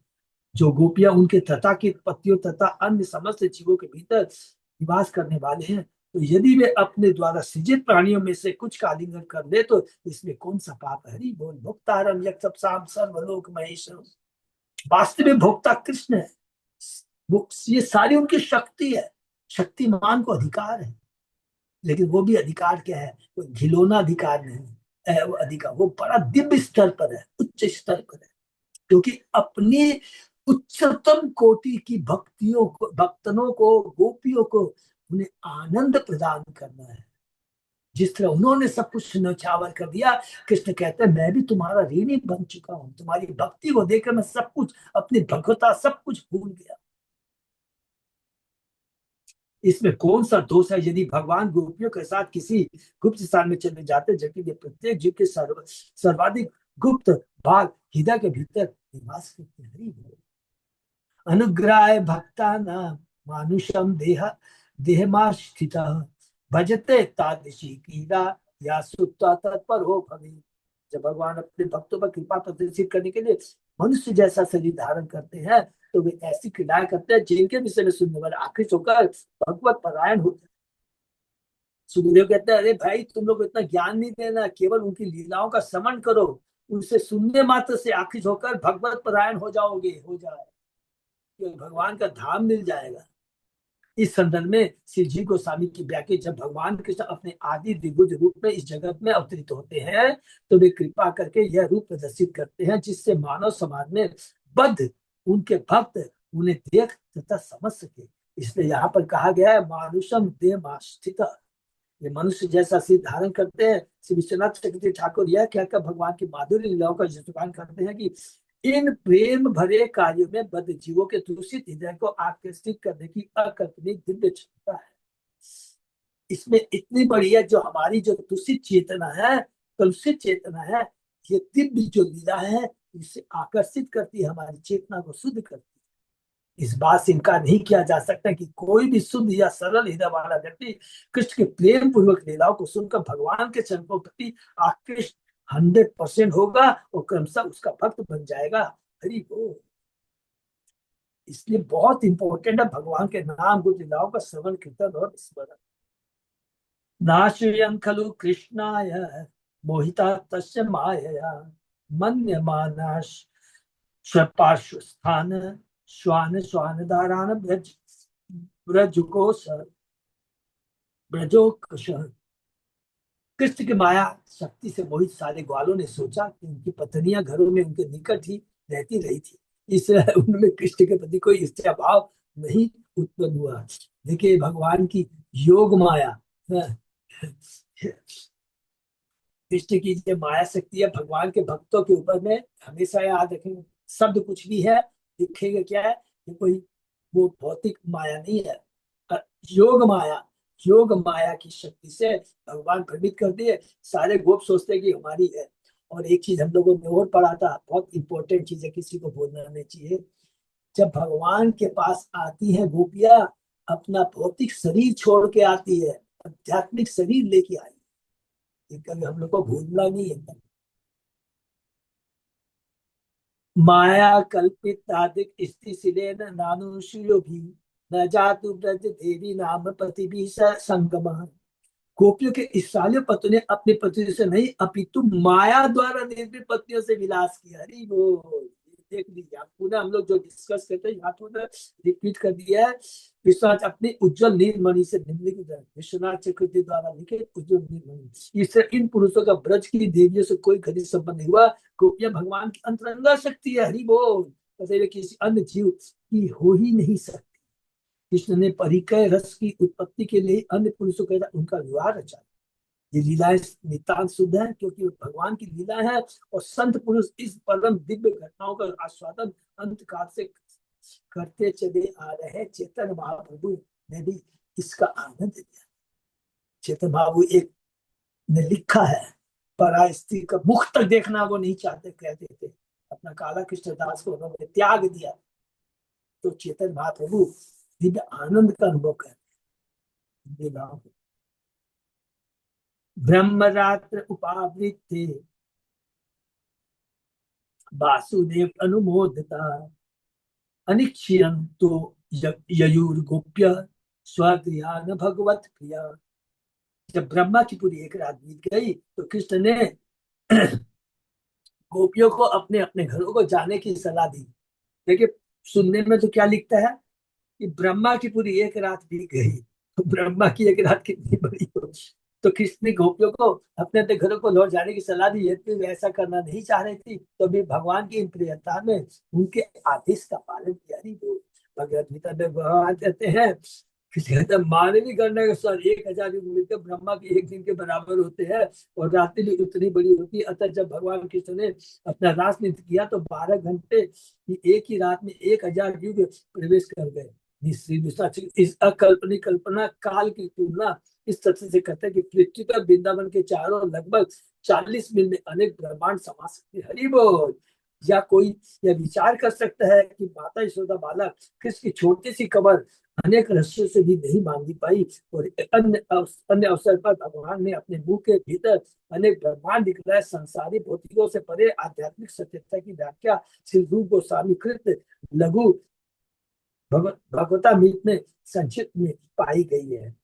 जो गोपियां उनके तथा के पतियों तथा अन्य समस्त जीवों के भीतर निवास करने वाले हैं, तो यदि वे अपने द्वारा सृजित प्राणियों में से कुछ का आलिंगन कर ले, तो इसमें कौन सा पाप है। हरि बोल। भोक्तारम यक सबसाम सर्वलोक महेश्वर, वास्तविक भोक्ता कृष्ण है। ये सारी उनकी शक्ति है, शक्तिमान को अधिकार है, लेकिन वो भी अधिकार क्या है, कोई घिलौना अधिकार नहीं है। वो अधिकार वो बड़ा दिव्य स्तर पर है, उच्च स्तर पर है, क्योंकि अपनी उच्चतम कोटि की भक्तियों को, भक्तनों को, गोपियों को उन्हें आनंद प्रदान करना है। जिस तरह उन्होंने सब कुछ न्यौछावर कर दिया, कृष्ण कहते हैं मैं भी तुम्हारा ऋणी बन चुका हूं। तुम्हारी भक्ति को देखकर मैं सब कुछ, अपनी भगवता सब कुछ भूल गया। इसमें कौन सा दोष है यदि भगवान गोपियों के साथ किसी गुप्त स्थान में चले जाते, जबकि वे प्रत्येक जीव के सर्वाधिक गुप्त भाग हृदय के भीतर निवास करते हैं। अनुग्रह भक्ता नाम मानुषम देहमा स्थित, भजते तादृशी क्रीड़ा या सुत्ता तत्पर हो भवे। जब भगवान अपने भक्तों पर कृपा प्रदर्शित करने के लिए मनुष्य जैसा शरीर धारण करते हैं, तो वे ऐसी क्रीड़ाएं करते हैं जिनके विषय में सुनने वाले आकृष्ट होकर भगवत परायण होते हैं। सुखदेव कहते हैं, अरे भाई तुम लोग इतना ज्ञान नहीं देना, केवल उनकी लीलाओं का श्रवण करो, उनसे सुनने मात्र से आकृष्ट होकर भगवत परायण हो जाओगे, हो जाए। कि भगवान का धाम मिल जाएगा। इस संदर्भ में श्री जी गोस्वामी की व्याख्या, जब भगवान कृष्ण अपने आदि द्विभुज रूप में इस जगत में अवतरित होते हैं तो वे कृपा करके यह रूप प्रदर्शित करते हैं जिससे मानव समाज में बद्ध उनके भक्त उन्हें देख तथा समझ सके। इसलिए यहाँ पर कहा गया है मानुषम देहमास्थित, ये मनुष्य जैसा सिर धारण करते हैं। श्री विश्वनाथ चक्रवर्ती ठाकुर यह कहकर भगवान की माधुर्य लीलाओं का स्तुति करते हैं कि इन प्रेम भरे कार्यों में बद्ध जीवों के दूषित हृदय को आकर्षित करने की अकल्पनीय दिव्य क्षमता है। इसमें इतनी बड़ी है, जो हमारी जो दूषित चेतना है, कलुषित चेतना है, ये दिव्य जो लीला है इसे आकर्षित करती है, हमारी चेतना को शुद्ध करती है। इस बात से इनकार नहीं किया जा सकता कि कोई भी शुद्ध या सरल हृदय वाला व्यक्ति कृष्ण के प्रेम पूर्वक लीलाओं को सुनकर भगवान के चरणों के प्रति आकृष्ट 100% होगा और क्रमशः उसका भक्त बन जाएगा। हरि बोल। इसलिए बहुत इंपॉर्टेंट है भगवान के नाम गुण लीलाओं का श्रवण कीर्तन और स्मरण। नाश्रियं खलु कृष्णाय मोहिता तस्य मायया मन्यमानाः स्वपार्श्वस्थान श्वान श्वान दारान ब्रज ब्रजकोश ब्रजोकश। कृष्ण की माया शक्ति से मोहित सारे ग्वालों ने सोचा कि उनकी पत्नियां घरों में उनके निकट ही रहती रही थी, इसलिए उनमें कृष्ण के प्रति कोई इच्छा भाव नहीं उत्पन्न हुआ। देखिए भगवान की योग माया, कृष्ण की जो माया शक्ति है भगवान के भक्तों के ऊपर में हमेशा याद रखेंगे। शब्द कुछ भी है, दिखेगा क्या है, ये कोई वो भौतिक माया नहीं है। योग माया, योग माया की शक्ति से भगवान भ्रमित कर दिए। सारे गोप सोचते हैं कि हमारी है। और एक चीज हम लोगों ने और पढ़ा था, बहुत इंपॉर्टेंट चीज है, किसी को भूलना नहीं चाहिए। जब भगवान के पास आती है गोपियां, अपना भौतिक शरीर छोड़ के आती है, आध्यात्मिक शरीर लेके आई। ये कभी हम लोग को भूलना नहीं है। माया कल्पित आदिक स्त्रीशिलेन नानुषियो भी न जातु ब्रज देवी नाम पति भी संगम। गोपियों के इस साले पति ने अपने पति से नहीं अपितु माया द्वारा निर्मित पत्नियों से विलास किया। हरि बोल। देख लीजिए आप, पुनः हम लोग जो डिस्कस करते हैं यहाँ तो रिपीट कर दिया है। विश्वनाथ अपनी उज्जवल नीलमणि से निम्नलिखित विश्वनाथ चक्रवर्ती द्वारा लिखित उज्जवल नीलमणि, इससे इन पुरुषों का ब्रज की देवियों से कोई घनिष्ठ संबंध नहीं हुआ। गोपियां भगवान की अंतरंगा शक्ति है। हरि बोल। किसी अन्य जीव की हो ही नहीं सकती। कृष्ण ने परिकय रस की उत्पत्ति के लिए अन्य पुरुषों के साथ उनका विवाह रचा। ये लीलाएं नितांत शुद्ध है क्योंकि भगवान की लीला है, और संत पुरुष इस परम दिव्य घटनाओं का आस्वादन अंत काल से करते चले आ रहे। चेतन महाप्रभु ने भी इसका आनंद लिया। चेतन महाप्रभु एक ने लिखा है, परा स्त्री का मुख तक देखना वो नहीं चाहते, कहते थे। अपना काला कृष्णदास को उन्होंने त्याग दिया। तो चेतन महाप्रभु दिव्य आनंद का अनुभव करते। ब्रह्मरात्र उपावृत्ते वासुदेव अनुमोदता अनिक्षियं तो ययुर्गोप्य स्वगृहान भगवत प्रिया। जब ब्रह्मा की पूरी एक रात बीत गई तो कृष्ण ने गोपियों को अपने अपने घरों को जाने की सलाह दी। देखिए सुनने में तो क्या लिखता है कि ब्रह्मा की पूरी एक रात बीत गई, तो ब्रह्मा की एक रात कितनी बड़ी हो। तो कृष्ण ने गोपियों को अपने अपने घरों को लौट जाने की सलाह दी। यदि वे ऐसा करना नहीं चाह रही थी तो भी भगवान की इन प्रियता में उनके आदेश का पालन किया। नहीं वो भगवत गीता में भगवान कहते हैं, किसी कहता मानवीय गणना के अनुसार 1000 युग मिलकर ब्रह्मा के एक दिन के बराबर होते हैं, और रात्रि भी उतनी बड़ी होती है। अतः जब भगवान कृष्ण ने अपना रास नृत्य किया तो 12 घंटे की एक ही रात में 1000 युग प्रवेश कर गए। इस अकल्पनीय कल्पना काल की तुलना इस तथ्य से करते हैं कि पृथ्वी पर वृंदावन के चारों लगभग 40 मील में अनेक ब्रह्मांड समा सकते। हरि बोल। या कोई यह विचार कर सकता है कि माता यशोदा बालक कृष्ण की छोटी सी कमर अनेक रस्सियों से भी नहीं बांधी पाई, और अन्य अवसर पर भगवान ने अपने मुंह के भीतर अनेक ब्रह्मांड दिखलाए। संसारी भौतिकों से परे आध्यात्मिक सत्यता की व्याख्या श्री रूप गोस्वामी कृत लघु भगवतामृत में संक्षिप्त में पाई गई है।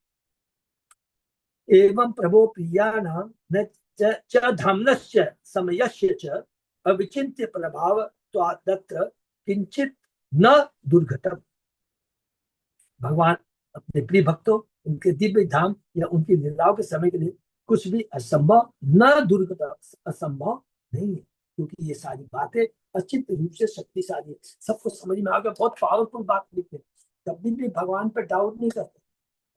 एवं प्रभो प्रियाणां न च धम्नस्य समयस्य च अविचिन्त्य प्रभाव त्वादत्र किंचित न दुर्घटम। भगवान अपने प्रिय भक्तों, उनके दिव्य धाम या उनकी लीलाओं के समय के लिए कुछ भी असंभव न दुर्घटना असंभव नहीं है, क्योंकि ये सारी बातें अचिंत रूप से शक्तिशाली है। सबको समझ में आ गया, बहुत पावरफुल बात लिखते हैं। कभी भी भगवान पर डाउट नहीं करते।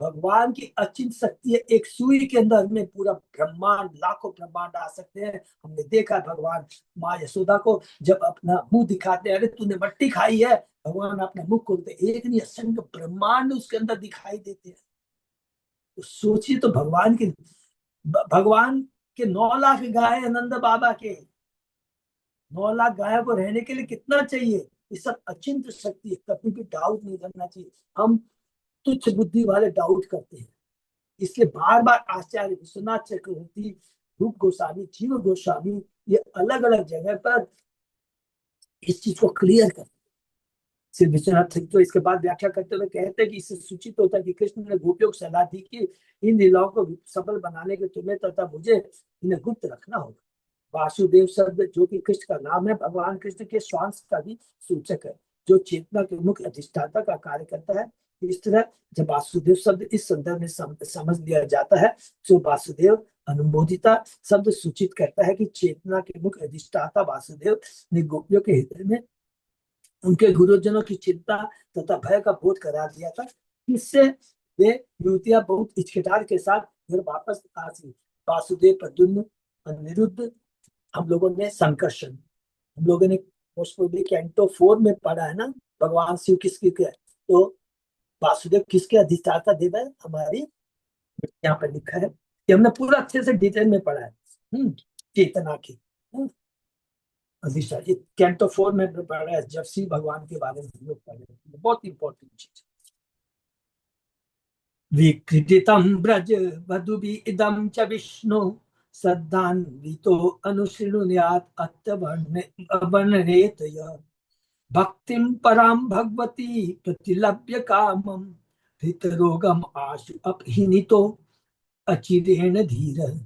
भगवान की अचिंत शक्ति है, एक सुई के अंदर में पूरा ब्रह्मांड, लाखों ब्रह्मांड आ सकते हैं। हमने देखा भगवान माँ यशोदा को जब अपना मुंह दिखाते हैं, अरे तूने मट्टी खाई है, भगवान अपना मुख खोलते, एक नहीं असंख्य ब्रह्मांड उसके अंदर दिखाई देते हैं। तो सोचिए, तो भगवान के 9 लाख गाय आनंद बाबा के, 9 लाख गायों को रहने के लिए कितना चाहिए? ये सब अचिंत शक्ति है, कभी भी डाउट नहीं करना चाहिए। हम तुच्छ बुद्धि वाले डाउट करते हैं। इसलिए बार बार आचार्य विश्वनाथ चक्रवर्ती, रूप गोस्वामी, जीव गोस्वामी, ये अलग अलग जगह पर इस चीज को क्लियर करते हैं। श्री विश्वनाथ सिंह तो इसके बाद व्याख्या करते हुए कहते हैं कि इससे सूचित होता है कि कृष्ण ने गोपियों को सलाह दी कि इन लीलाओं को सफल बनाने के तुम्हें तथा मुझे इन्हें गुप्त रखना होगा। वासुदेव शब्द जो कि कृष्ण का नाम है, भगवान कृष्ण के श्वास का भी सूचक है, जो चेतना के मुख्य अधिष्ठाता का कार्य करता है। इस तरह जब वासुदेव शब्द इस संदर्भ में समझ लिया जाता है, तो वासुदेव अनुमोदिता शब्द सूचित करता है कि चेतना के मुख्य अधिष्ठाता वासुदेव ने गोपियों के हृदय में उनके गुरुजनों की चिंता तथा भय का बोध करा दिया था। इससे वे युवतियां बहुत हिचकिचाहट के साथ घर वापस आ सी। वासुदेव, प्रद्युम्न, अनिरुद्ध, हम लोगों ने संकर्षण, हम लोगों ने मोस्टली कैंटो 4 में पढ़ा है ना, भगवान शिव किसकी के, तो वासुदेव किसके अधिष्ठाता देव है हमारी, यहाँ पर लिखा है कि हमने पूरा अच्छे से डिटेल में पढ़ा है। चेतना की अधिष्ठान, ये कैंटो 4 में पढ़ रहा है, जब शिव भगवान के बारे में हम लोग पढ़ रहे हैं, बहुत इंपॉर्टेंट चीज। विक्रीडितम ब्रज वधुभि इदम च विष्णु सद्दान्वितो अनुशृणुयात् अत्यवर्णरेत भक्तिम पराम भगवती प्रतिलभ्य कामम धृतरोगम आशु अपहिनितो अचिरेण धीर।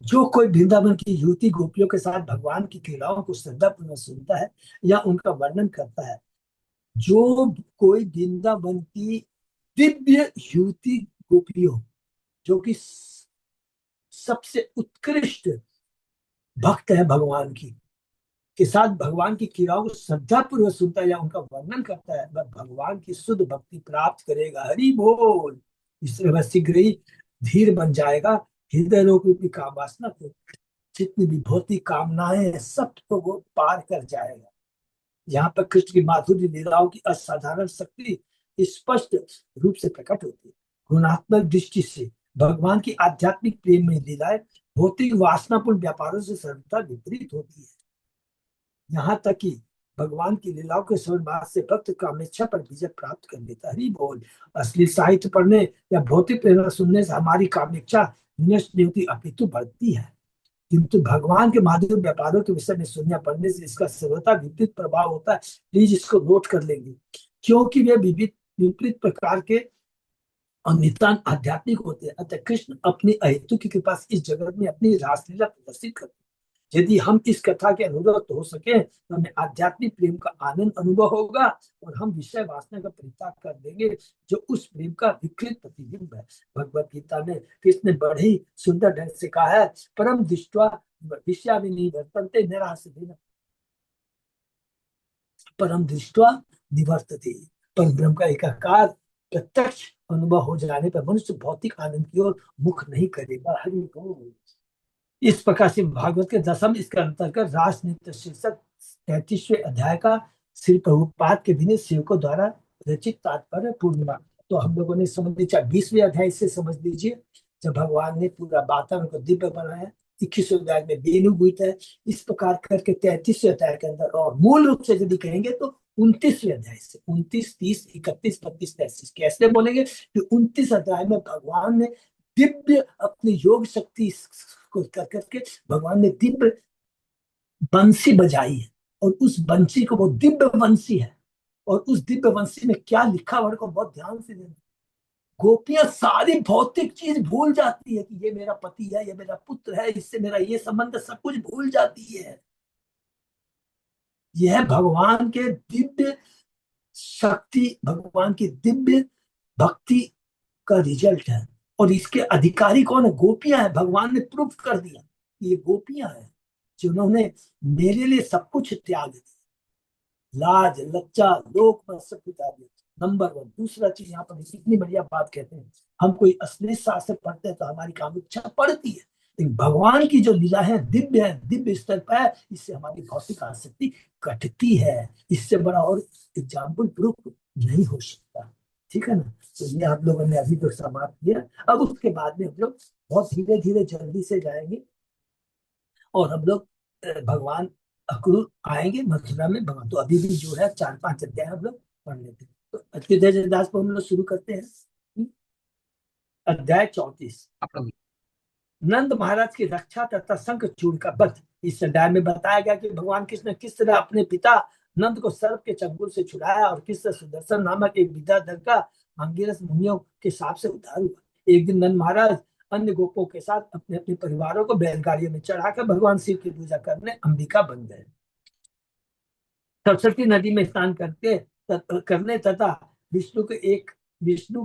जो कोई वृंदावन की युवती गोपियों के साथ भगवान की क्रीड़ाओं को श्रद्धापूर्वक सुनता है या उनका वर्णन करता है, जो कोई वृंदावन की दिव्य युवती गोपियों, जो कि सबसे उत्कृष्ट भक्त है भगवान की, के साथ भगवान की क्रियाओं को श्रद्धा पूर्वक सुनता है या उनका वर्णन करता है, वह भगवान की शुद्ध भक्ति प्राप्त करेगा। हरि बोल। इससे वह शीघ्र ही धीर बन जाएगा, हृदय रोग की काम वासना को, जितनी भी भौतिक कामनाएं हैं सबको वो पार कर जाएगा। यहाँ पर कृष्ण की माधुर्य लीलाओं की असाधारण शक्ति स्पष्ट रूप से प्रकट होती है। गुणात्मक दृष्टि से भगवान की आध्यात्मिक प्रेम में लीलाएं भौतिक वासनापूर्ण व्यापारों से सर्वथा विपरीत होती है। यहाँ तक कि भगवान की लीलाओं के स्वर्णवास से भक्त कामेच्छा पर विजय प्राप्त कर लेता है। बोल। असली साहित्य पढ़ने या भौतिक प्रेरणा सुनने से हमारी कामेच्छा नष्ट नहीं होती, अपितु बढ़ती है। किंतु भगवान के माधुर्य व्यापारों के विषय में सुनने पढ़ने से इसका सर्वथा विपरीत प्रभाव होता है। प्लीज इसको नोट कर लेंगे, क्योंकि वे विविध विपरीत प्रकार के और नितांत आध्यात्मिक होते हैं। अतः कृष्ण अपनी अहेतु की कृपा से इस जगत में अपनी रासलीला प्रदर्शित करते हैं। यदि हम इस कथा के अनुरक्त हो सके तो हमें आध्यात्मिक प्रेम का आनंद अनुभव होगा और हम विषय वासना का परित्याग कर देंगे, जो उस प्रेम का विकृत प्रतिबिंब है। भगवत गीता में कृष्ण ने बड़े ही सुंदर ढंग से कहा है, परम दृष्ट्वा विषयाविनिवर्तन्ते निरासते, परम दृष्ट्वा निवर्तते। परम ब्रह्म का एकाकार प्रत्यक्ष अनुभव हो जाने पर मनुष्य भौतिक आनंद की ओर मुख नहीं करेगा। हरि बोल। इस प्रकार से भागवत के दशम इसके अंतर्गत राजनीति शीर्षक 33वें अध्याय का श्री प्रभुपाद के विनीत सेवकों द्वारा रचित तात्पर्य पूर्णिमा। तो हम लोगों ने समझ लिया 20वें अध्याय से समझ लीजिए, जब भगवान ने पूरा वातावरण को दिव्य बनाया। 21वें अध्याय में वेणुगीत है। इस प्रकार करके 33वें अध्याय के अंदर, और मूल रूप से यदि कहेंगे तो 29वें अध्याय से 29, 30, 31, 32, 33 कैसे बोलेंगे कि 29 अध्याय में भगवान ने दिव्य अपनी योग शक्ति को कर करके भगवान ने दिव्य बंसी बजाई है, और उस बंसी को, वो दिव्य बंसी है, और उस दिव्य बंसी में क्या लिखा हुआ को बहुत ध्यान से देना। गोपियां सारी भौतिक चीज भूल जाती है कि ये मेरा पति है, ये मेरा पुत्र है, इससे मेरा ये संबंध, सब कुछ भूल जाती है। यह भगवान के दिव्य शक्ति भगवान की दिव्य भक्ति का रिजल्ट है। और इसके अधिकारी कौन है? गोपियां हैं। भगवान ने प्रूफ कर दिया कि ये गोपियां हैं जिन्होंने मेरे लिए सब कुछ त्याग दिया, लाज लज्जा लोक में सब कुछ त्याग दिया। Number one. दूसरा चीज यहाँ पर इतनी बढ़िया बात कहते हैं, हम कोई असली शास्त्र पढ़ते हैं तो हमारी काम इच्छा पड़ती है, लेकिन भगवान की जो लीला है, दिव्य स्तर पर है, इससे हमारी भौतिक आसक्ति कटती है। इससे बड़ा और एग्जाम्पल प्रूफ नहीं हो सकता। ठीक है ना? तो ये आप लोगों ने अभी तो समाप्त किया। अब उसके बाद में हम लोग बहुत धीरे धीरे जल्दी से जाएंगे और हम लोग भगवान अक्रूर आएंगे मथुरा में। भगवान तो अभी भी जो है 4-5 अध्याय हम लोग पढ़ लेते हैं। तो अत्युदय दास को हम लोग शुरू करते हैं। अध्याय 34। नंद महाराज की रक्षा तथा शंखचूड़ का वध। इस अध्याय में बताया गया कि भगवान कृष्ण किस तरह अपने पिता नंद को सर्प के चंगुल से छुड़ाया और किस तरह सुदर्शन नामक एक विद्याधर का अंगिरस मुनियों के साथ से उद्धार हुआ। एक दिन नंद महाराज अन्य गोपों के साथ अपने अपने परिवारों को बैलगाड़ियों में चढ़ाकर भगवान शिव की पूजा करने अंबिका बन गए। सरस्वती नदी में स्नान करने तथा विष्णु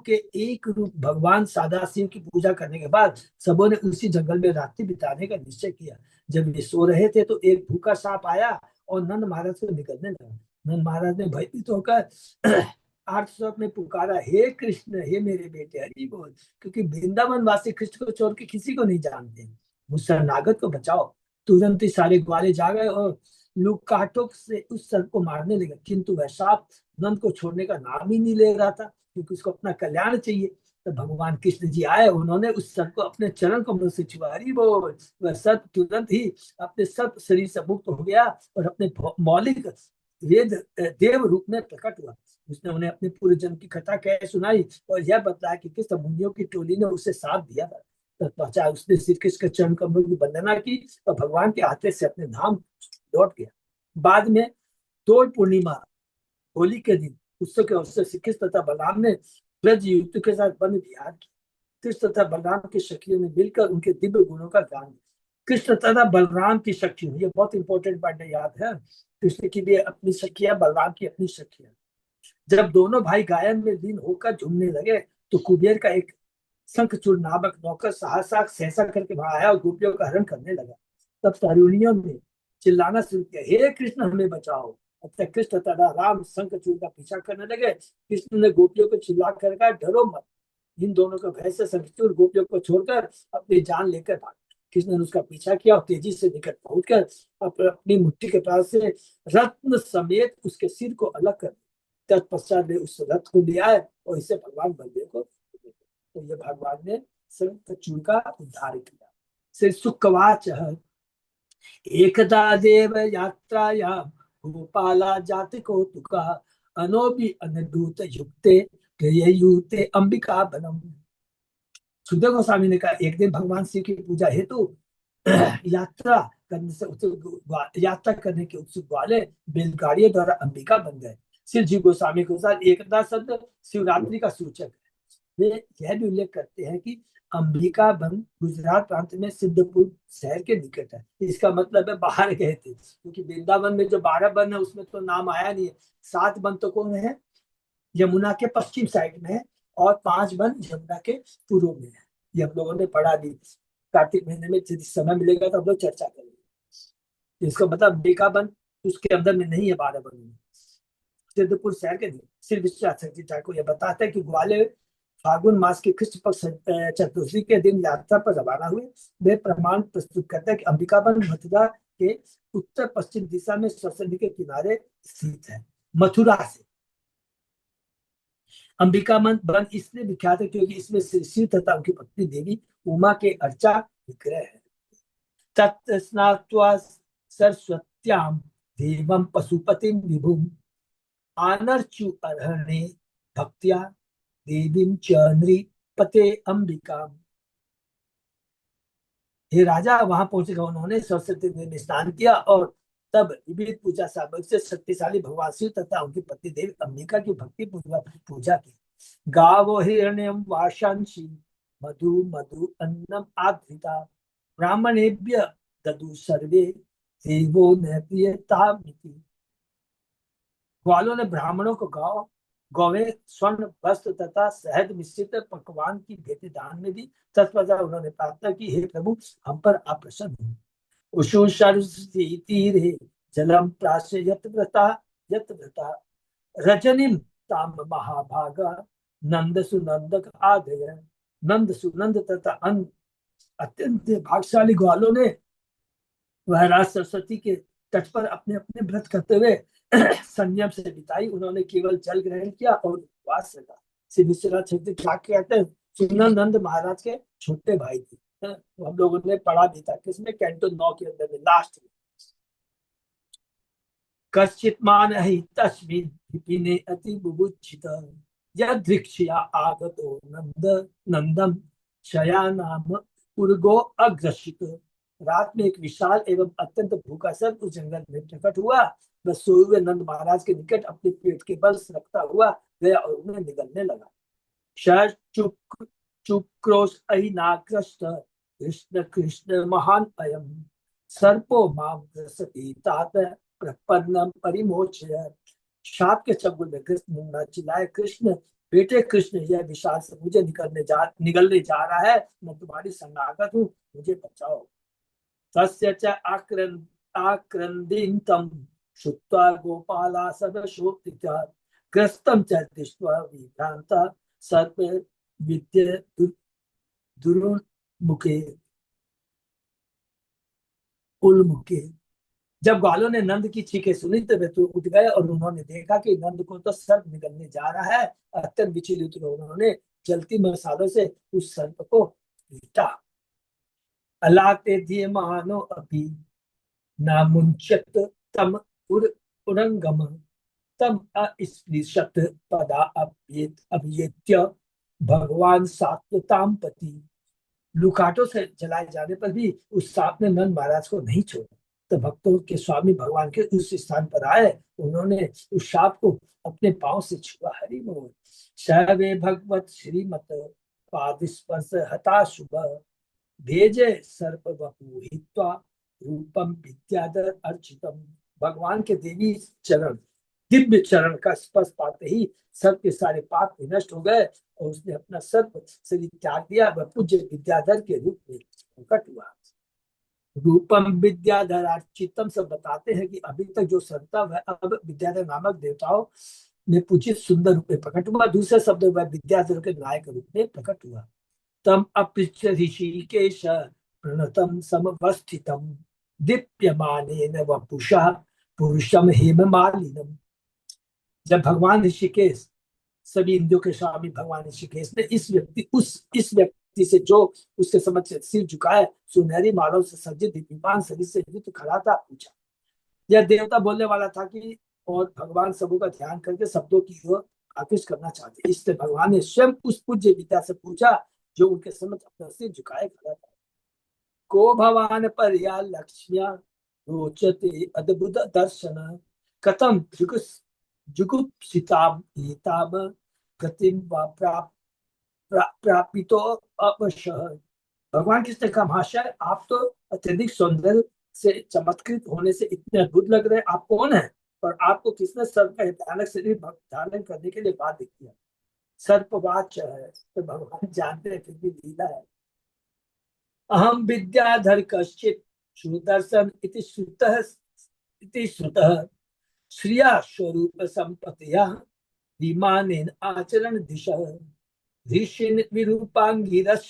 के एक रूप भगवान सदाशिव की पूजा करने के बाद सबों ने उसी जंगल में रात्रि बिताने का निश्चय किया। जब वे सो रहे थे तो एक भूखा सांप आया और नंद महाराज को निकलने लगा। नंद महाराज ने भयभीत होकर आर्त स्वर में पुकारा, हे कृष्ण, हे मेरे बेटे, हरि बोल, क्योंकि वृंदावन वासी कृष्ण को छोड़ के किसी को नहीं जानते। मुझ शरणागत को बचाओ। तुरंत ही सारे ग्वाले जा गए और लूकाटों से उस सर्प को मारने लगे, किंतु वह सांप नंद को छोड़ने का नाम ही नहीं ले रहा था, क्योंकि उसको अपना कल्याण चाहिए। तो भगवान कृष्ण जी आए, उन्होंने उस सर्प को अपने चरण कमलों से छुआ। हरि बोल। वह सर्प तुरंत ही अपने सर्प शरीर से मुक्त हो गया और अपने मौलिक वेद देव रूप में प्रकट हुआ। उसने उन्हें अपने पूर्व जन्म की कथा कह सुनाई और यह बताया कि किस मुनियों की टोली ने उसे साथ दिया था। तत्पश्चात उसने श्री कृष्ण के चरण कमलों की वंदना की और भगवान के हाथे से अपने धाम लौट गया। बाद में तोड़ पूर्णिमा, होली के दिन, उत्सव के अवसर से कृष्ण तथा बलराम ने ब्रज युवतियों के साथ वन विहार किया। कृष्ण तथा बलराम की शक्तियों ने मिलकर उनके दिव्य गुणों का गान दिया। कृष्ण तथा बलराम की शक्तियों, ये बहुत इंपॉर्टेंट बात है, याद है। कृष्ण की भी अपनी शक्तियां, बलराम की अपनी शक्तियां। जब दोनों भाई गायन में लीन होकर झूमने लगे तो कुबेर का एक शंखचूड़ नामक नौकर सहसा सहसा करके वहां आया और गोपियों का हरण करने लगा। तब तरुणियों ने चिल्लाना शुरू किया, हे कृष्ण, हमें बचाओ। तब कृष्ण तथा राम शंखचूड़ का पीछा करने लगे। कृष्ण ने गोपियों को चिल्ला कर कहा, डरो मत। इन दोनों को भय से शंखचूड़ गोपियों को छोड़कर अपनी जान लेकर भागा। कृष्ण ने उसका पीछा किया और तेजी से निकट पहुंचकर अपनी मुट्ठी के पास से रत्न समेत उसके सिर को अलग कर। तत्पश्चात वे उस रथ को ले आए और इसे भगवान बलदेव को। तो ये भगवान ने शंखचूड़ का उद्धार किया। श्री सुकवाच एकदा देव यात्राया गोपाला जाति कौतुका अनोपि अनदूत युक्ते युते अंबिका बनम। सुखदेव गोस्वामी ने कहा, एक दिन भगवान शिव की पूजा हेतु यात्रा करने से उत्सुक यात्रा करने के उत्सुक वाले बैलगाड़ियों द्वारा अंबिका बन गए। शिव जी गोस्वामी के अनुसार एकता शब्द शिवरात्रि का सूचक है। वे यह भी उल्लेख करते हैं कि अंबिका वन गुजरात प्रांत में सिद्धपुर शहर के निकट है। इसका मतलब है बाहर गए थे, क्योंकि वृंदावन में जो 12 वन है उसमें तो नाम आया नहीं है। 7 वन तो कौन है? यमुना के पश्चिम साइड में है और 5 वन यमुना के पूर्व में है। ये हम लोगों ने पढ़ा भी। कार्तिक महीने में यदि समय मिलेगा तो हम लोग चर्चा करेंगे। इसका मतलब अंबिका वन उसके अंदर में नहीं है 12 वन में। सिद्धपुर शहर के श्री विश्वनाथ जी ठाकुर यह बताते हैं कि ग्वाले फागुन मास के कृष्ण पक्ष चतुर्थी के दिन यात्रा पर रवाना हुए। वे प्रमाण प्रस्तुत करते हैं कि अंबिकावन मथुरा के उत्तर पश्चिम दिशा में सरस्वती के किनारे स्थित है। मथुरा से अंबिका वन इसलिए विख्यात है क्योंकि इसमें श्री शिव तथा उनकी पत्नी देवी उमा के अर्चा विग्रह है। तत्स्नात्वा सरस्वत्याम देवम पशुपतिम विभुम आनर्चु अर्हणे भक्त्या देवीं च नृपते अंबिका। हे राजा, वहां पहुंचकर उन्होंने सरस्वती नदी में स्नान किया और तब विविध पूजा सामग्री से शक्तिशाली भगवान शिव तथा उनकी पत्नी देवी अंबिका की भक्ति पूर्वक पूजा की। गावो हिरण्यम वाशांशी मधु मधु अन्नम आधृता ब्राह्मणेभ्य ददु सर्वे देवो न प्रियता। ग्वालों ने ब्राह्मणों को गांव गौवे स्वर्ण वस्त्र तथा शहद मिश्रित पकवान की भेंट दान में दी। तत्पश्चात उन्होंने प्रार्थना की, हे प्रभु हम पर आप प्रसन्न हो। उषु सरस्वती तीरे जलम प्राश्य यत व्रता रजनीम ताम महाभागा नंद सुनंदक आदय। नंद सुनंद तथा अन्य अत्यंत भागशाली ग्वालों ने वह राज सरस्वती के तट पर अपने अपने व्रत करते हुए संयम से बिताई। उन्होंने केवल जल ग्रहण किया और उपवास रखा। श्री विश्वनाथ चरित्र क्या कहते हैं, सुनंदनंद महाराज के छोटे भाई थे। तो हम लोगों ने पढ़ा भी था किसमें, कैंटो 9 के अंदर में लास्ट में। कश्चित मान ही तस्मिन् विपिने अति बुभुक्षित यदृक्ष्या आगतो नंदम शयानाम उर्गो अग्रसित। रात में एक विशाल एवं अत्यंत भूखा सर्प उस जंगल में प्रकट हुआ। वह सोए हुए नंद महाराज के निकट अपने पेट के बल रखता हुआ गया और उन्हें निगलने लगा। शर चुक चुक्रोश अहिनाकृष्ट कृष्ण कृष्ण महान अयम सर्पो माम ग्रसति तात प्रपन्नम परिमोचय। शाप के चंगुल में कृष्ण न चिल्लाए, कृष्ण बेटे कृष्ण यह विशाल से मुझे निगलने जा रहा है, मैं तुम्हारी शरणागत हूँ, मुझे बचाओ। तस्य च आक्रंदितं श्रुत्वा गोपाला सदशोक्तिः ग्रस्तं च दृष्ट्वा विभ्रान्तः सर्प विद्य दुरुन्मुखे उल्मुखे। जब ग्वालों ने नंद की चीखें सुनी तो वे तो उठ गए और उन्होंने देखा कि नंद को तो सर्प निकलने जा रहा है। अत्यंत विचलित हुए उन्होंने जलती मसालों से उस सर्प को पीटा। अलाते दिए मानो अभी नामुंचत तम उरंगम तम अस्पृशत पदा अभियेत्य भगवान सात्वताम पति। लुकाटों से जलाए जाने पर भी उस सांप ने नंद महाराज को नहीं छोड़ा। तो भक्तों के स्वामी भगवान के उस स्थान पर आए, उन्होंने उस सांप को अपने पांव से छुआ। हरि बोल। शवे भगवत श्रीमत पाद स्पर्श हता शुभ भेजे सर्प वपु हित्वा रूपम विद्याधर अर्चितम। भगवान के देवी चरण, दिव्य चरण का स्पर्श पाते ही सर्प के सारे पाप विनष्ट हो गए और उसने अपना सर्प शरीर त्याग दिया। वह पूज्य विद्याधर के रूप में प्रकट हुआ। रूपम विद्याधर अर्चितम सब बताते हैं कि अभी तक जो संता वह अब विद्याधर नामक देवताओं में पूजित सुंदर रूप में प्रकट हुआ। दूसरे शब्द वह विद्याधर के नायक रूप में प्रकट हुआ। तम अपृच्छ ऋषिकेश प्रणतम समवस्थितम दीप्यमानेन वपुषा पुरुषम हेममालिनम। जब भगवान ऋषिकेश, सभी इंद्रियों के स्वामी भगवान ऋषिकेश ने इस व्यक्ति से जो उसके समक्ष सिर झुकाए सुनहरी मालों से सज्जित दीप्यमान शरीर से युक्त खड़ा था, पूछा। यह देवता बोलने वाला था कि और भगवान सबों का ध्यान करके शब्दों की ओर आकृष्ट करना चाहते। इससे भगवान ने स्वयं उस पूज्य विद्या से पूछा जो उनके समक्ष अपना सिर झुकाए खड़ा था। को भवान पर्या लक्ष्म्या रोचते अद्भुत दर्शन कथम जुगुप्सिताम एताम गतिम वा प्रापितो अवशः। भगवान कृष्ण का महाशय, आप तो अत्यधिक सौंदर्य से चमत्कृत होने से इतने अद्भुत लग रहे हैं, आप कौन है और आपको किसने सर्प का भयानक शरीर धारण करने के लिए बाध्य किया। सर्पवाच है तो भगवान जानते हैं, फिर भी लीला है। अहम विद्याधर कश्चित सुदर्शन इति श्रुतः श्रिया स्वरूप संपत्तिया विमानेन आचरण दिशः ऋषिन विरूपांगिरस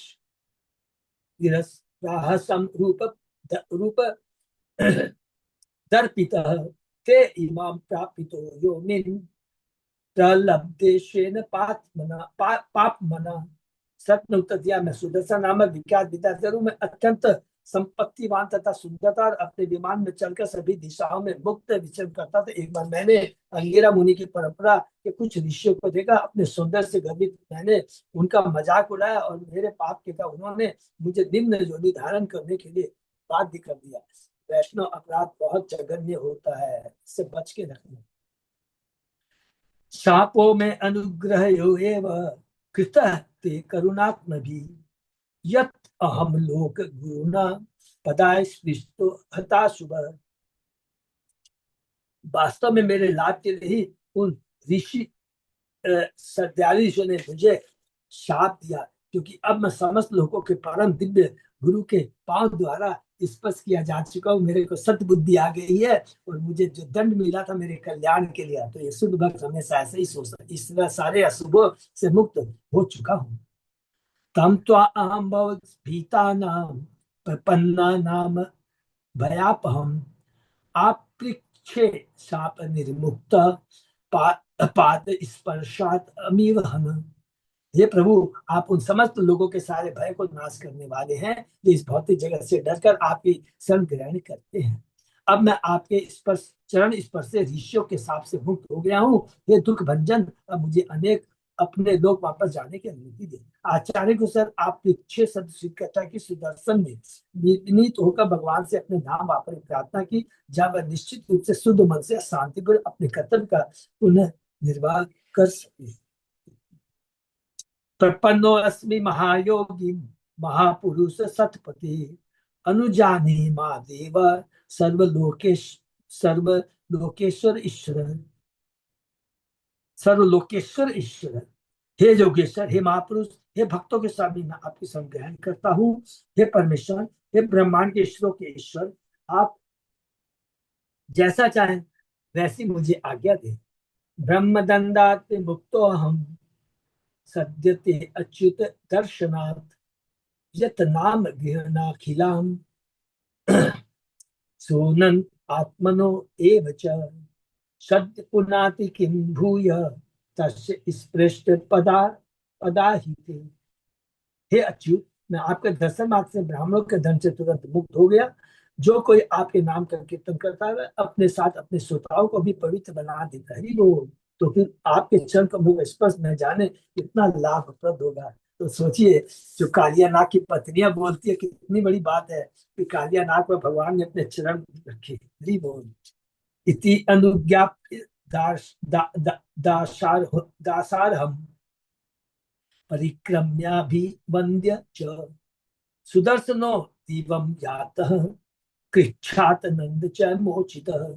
गिरस राहसम रूप दर्पितः ते इमाम प्रापितो योनिन प्रलब्धेशेन पापमना। सत ने उत्तर दिया, मैं सुदर्शन नामक विख्यात विद्याधर हूं। मैं अत्यंत संपत्तिवान तथा सुंदरता और अपने विमान में चलकर सभी दिशाओं में मुक्त विचरण करता था। एक बार मैंने अंगिरा मुनि की परंपरा के कुछ ऋषियों को देखा, अपने सौंदर्य से गर्वित मैंने उनका मजाक उड़ाया और मेरे पाप के कारण उन्होंने मुझे निम्न योनि धारण करने के लिए बाध्य कर दिया। वैष्णव अपराध बहुत जघन्य होता है, इससे बच के रखना। शापो में अनुग्रह एव कृतः ते करुणात्म भी यत अहम लोक गुरुना पदाय स्पृष्टो हता शुभ। वास्तव में मेरे लाभ के लिए ही उन ऋषि सत्याधीश ने मुझे शाप दिया, क्योंकि अब मैं समस्त लोगों के परम दिव्य गुरु के पांव द्वारा स्पर्श किया जा चुका हूँ। मेरे को सत बुद्धि आ गई है और मुझे जो दंड मिला था मेरे कल्याण के लिए, तो ये शुद्ध भक्त हमेशा ऐसे ही सोचता, इस तरह सारे अशुभों से मुक्त हो चुका हूँ। तम त्वा अहम भीता नाम प्रपन्ना नाम भयापहम आप पृच्छे शाप निर्मुक्त पाद स्पर्शात अमीव हम। हे प्रभु, आप उन समस्त लोगों के सारे भय को नाश करने वाले हैं जो इस भौतिक जगत से डरकर आपकी शरण ग्रहण करते हैं। अब मैं आपके स्पर्श चरण स्पर्श से ऋषियों के साप से मुक्त हो गया हूँ। हे दुख भंजन, अब मुझे अनेक अपने लोग वापस जाने की अनुमति दे। आचार्य को सर आप पृच्छे शब्द स्वीकृत करता कि सुदर्शन ने विनीत होकर भगवान से अपने नाम वापस प्रार्थना की, जहाँ वह निश्चित रूप से शुद्ध मन से शांतिपूर्ण अपने कर्तव्य का पुनः निर्वाह कर सके। प्रपन्नो अस्मि महायोगी महापुरुष सतपति अनुजानी मा देव सर्वलोकेश सर्वलोकेश्वर ईश्वर सर्वलोकेश्वर ईश्वर। हे योगेश्वर, हे महापुरुष, हे भक्तों के स्वामी, मैं आपकी संग्रहण करता हूँ। हे परमेश्वर, हे ब्रह्मांड के ईश्वरों के ईश्वर, आप जैसा चाहें वैसी मुझे आज्ञा दे। ब्रह्मदंडात् मुक्तो हम सद्यते अच्युत दर्शनात् यत नाम गहनाखिलाम सोनन आत्मनो एव च सद्य पुनाति किम भूय तस्य स्पृष्ट पदाहिते। हे अच्युत, मैं आपके दर्शन मात्र से ब्राह्मणों के धन से तुरंत मुक्त हो गया। जो कोई आपके नाम का कीर्तन करता है अपने साथ अपने श्रोताओं को भी पवित्र बना देता है। वो तो फिर आपके चरण का मुख स्पर्श न जाने कितना लाभप्रद होगा। तो सोचिए, जो कालिया नाग की पत्नियां बोलती है, कितनी बड़ी बात है कि कालिया नाग पर भगवान ने अपने चरण रखे। हरि बोल। इति अनुज्ञाप दास दा, दा, दासार दासार हम परिक्रम्याभिवन्द्य च सुदर्शनो दिवम यातः कृच्छात नंद च मोचितः।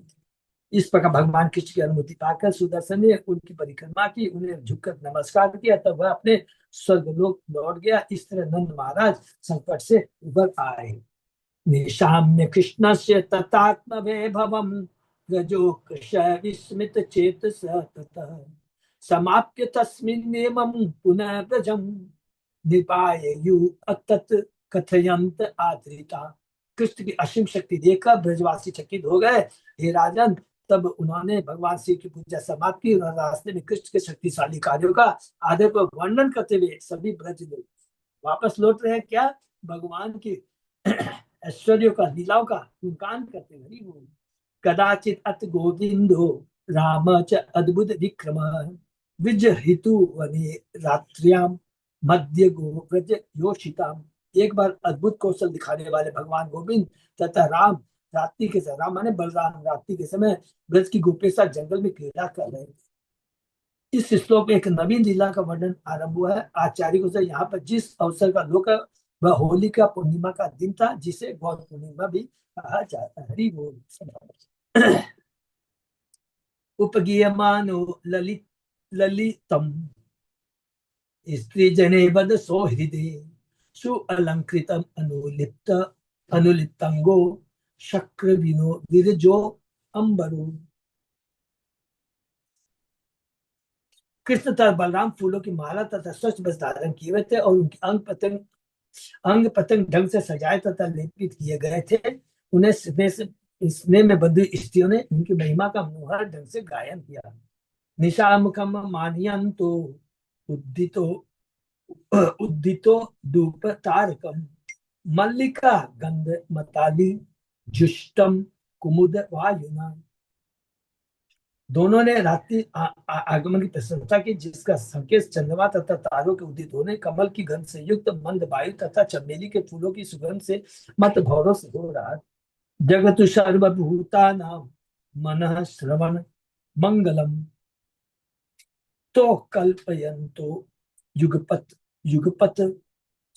इस प्रकार भगवान कृष्ण की अनुमति पाकर सुदर्शन ने उनकी परिक्रमा की, उन्हें झुककर नमस्कार किया, तब वह अपने स्वर्गलोक लौट गया। इस तरह नंद महाराज संकट से उबर आए। निशाम्य कृष्ण से तथात्म वैभवम गजो कृष विस्मित चेत ततः समाप्य तस्मिन्नेवं पुनः व्रजम निपाययु अतत कथयंत आदृता। कृष्ण की असीम शक्ति देखकर ब्रजवासी चकित हो गए। हे राजन, तब उन्होंने भगवान श्री की पूजा समाप्त की और रास्ते में कृष्ण के शक्तिशाली कार्यों का आदर को वर्णन करते हुए सभी ब्रज लोग वापस लौट रहे हैं। क्या भगवान की ऐश्वर्यों का, लीलाओं का गुणगान करते हुए। कदाचित अत गोविंदो राम च अद्भुत विक्रम विजहितु वने रात्र्याम मध्य गो व्रज योषिताम। एक बार अद्भुत कौशल दिखाने वाले भगवान गोविंद तथा राम रात्रि के समय, राम माने बलराम, रात्रि के समय ब्रज की गोपी के साथ जंगल में क्रीड़ा कर रहे थे। इस श्लोक में एक नवीन लीला का वर्णन आरंभ हुआ है। आचार्य को यहाँ पर जिस अवसर का लोक वह होली का पूर्णिमा का दिन था, जिसे गौर पूर्णिमा भी कहा जाता है। हरि बोल। उपगीयमानो ललितम स्त्री जने बद सौहृदे सु अलंकृतम अनुलिप्तंगो शक्र विनो विरजो अंबरो। कृष्ण तथा बलराम फूलों की माला तथा स्वच्छ वस्त्र धारण किए हुए थे और उनके अंग पतंग ढंग से सजाए तथा लेपित किए गए थे। उन्हें स्नेह में बंधी स्त्रियों ने उनकी महिमा का मनोहर ढंग से गायन किया। निशामुखम मानयंतो उद्दितो उद्दितो धूप तारकम मल्लिका गंध मताली जुष्टम कुमुद वायुना। दोनों ने रात्रि आगमन की प्रशंसा की, जिसका संकेत चंद्रमा तथा तारों के उदित होने, कमल की गंध से युक्त मंद वायु तथा चमेली के फूलों की सुगंध से मत भौरों से हो रहा। जगतु सर्वभूतानां मनः श्रवण मंगलम तो कल्पयंतो युगपत युगपत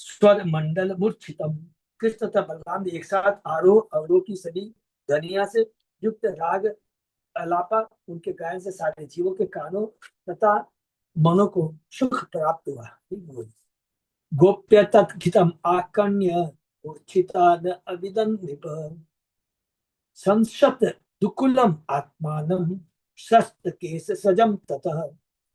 स्वर मंडल मूर्छितम। कृष्ण तथा बलराम ने एक साथ आरोह अवरोह की सभी ध्वनिया से युक्त राग अलापा उनके गायन से सारे जीवों के कानों तथा मनो को सुख प्राप्त हुआ। गोप्य तत्खितम आकर्ण्य मूर्छिता न अविदन नृप संसत दुकुलम आत्मानम शस्त्र केस सजम ततः।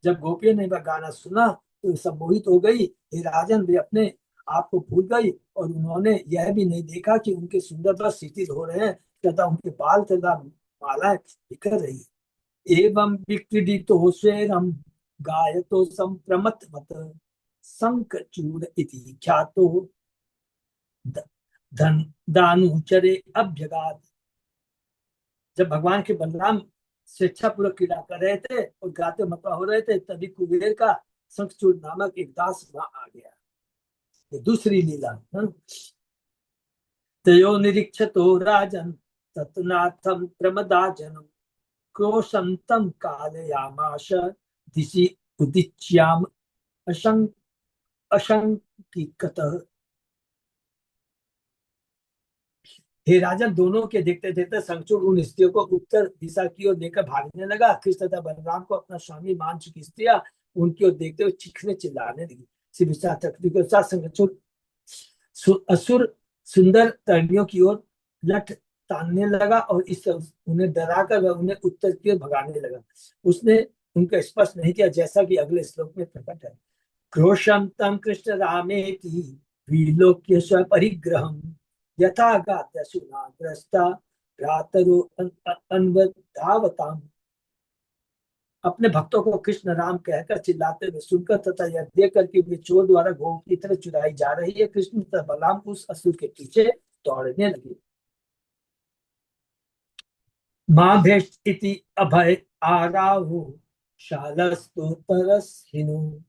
जब गोपियों ने वह गाना सुना तो सम्मोहित हो गई। हे राजन, वे अपने आप को भूल गई और उन्होंने यह भी नहीं देखा कि उनके सुंदर वस्त्र शिथिल हो रहे हैं तथा उनके बाल तथा मालाएं बिखर रही है। एवं विक्रीडितो स्वेरम गायतो संप्रमत मत शंखचूड़ इति ख्यातो धन दानुचरे अभ्यगात। जब भगवान के बलराम स्वेच्छापूर्वक क्रीड़ा कर रहे थे और गाते मता हो रहे थे, तभी कुबेर का शंखचूड़ नामक एक दास वहां आ गया। ये दूसरी लीला। तयो निरीक्षतो राजन तत्नाथम प्रमदाजनम क्रोशंतम कालयामाश दिशि उदिच्याम अशंक अशंकितः। हे राजन, दोनों के देखते देखते शंखचूड़ उन स्त्रियों को उत्तर दिशा की ओर लेकर भागने लगा। कृष्ण तथा बलराम को अपना स्वामी मान चुकी स्त्रियां उनकी ओर देखते हुए चीखने चिल्लाने लगी। श्री विशाल तत्व के साथ शंखचूड़ असुर सुंदर तरणियों की ओर लठ तानने लगा और इस उन्हें डराकर वह उन्हें उत्तर की ओर भगाने लगा। उसने उनका स्पर्श नहीं किया, जैसा कि अगले श्लोक में प्रकट है। क्रोशम तम कृष्ण रामेति विलोक्य स्वपरिग्रहम् यथा गात्य सुनाग्रस्ता भ्रातरो अन्वधावताम्। अपने भक्तों को कृष्ण राम कहकर चिल्लाते हुए सुनकर तथा यह देखकर कि वे चोर द्वारा गौ की तरह चुराई जा रही है, कृष्ण तथा बलराम उस असुर के पीछे दौड़ने लगे। माँ भेष इति अभय आराहु शालस्तोतरस्हिनु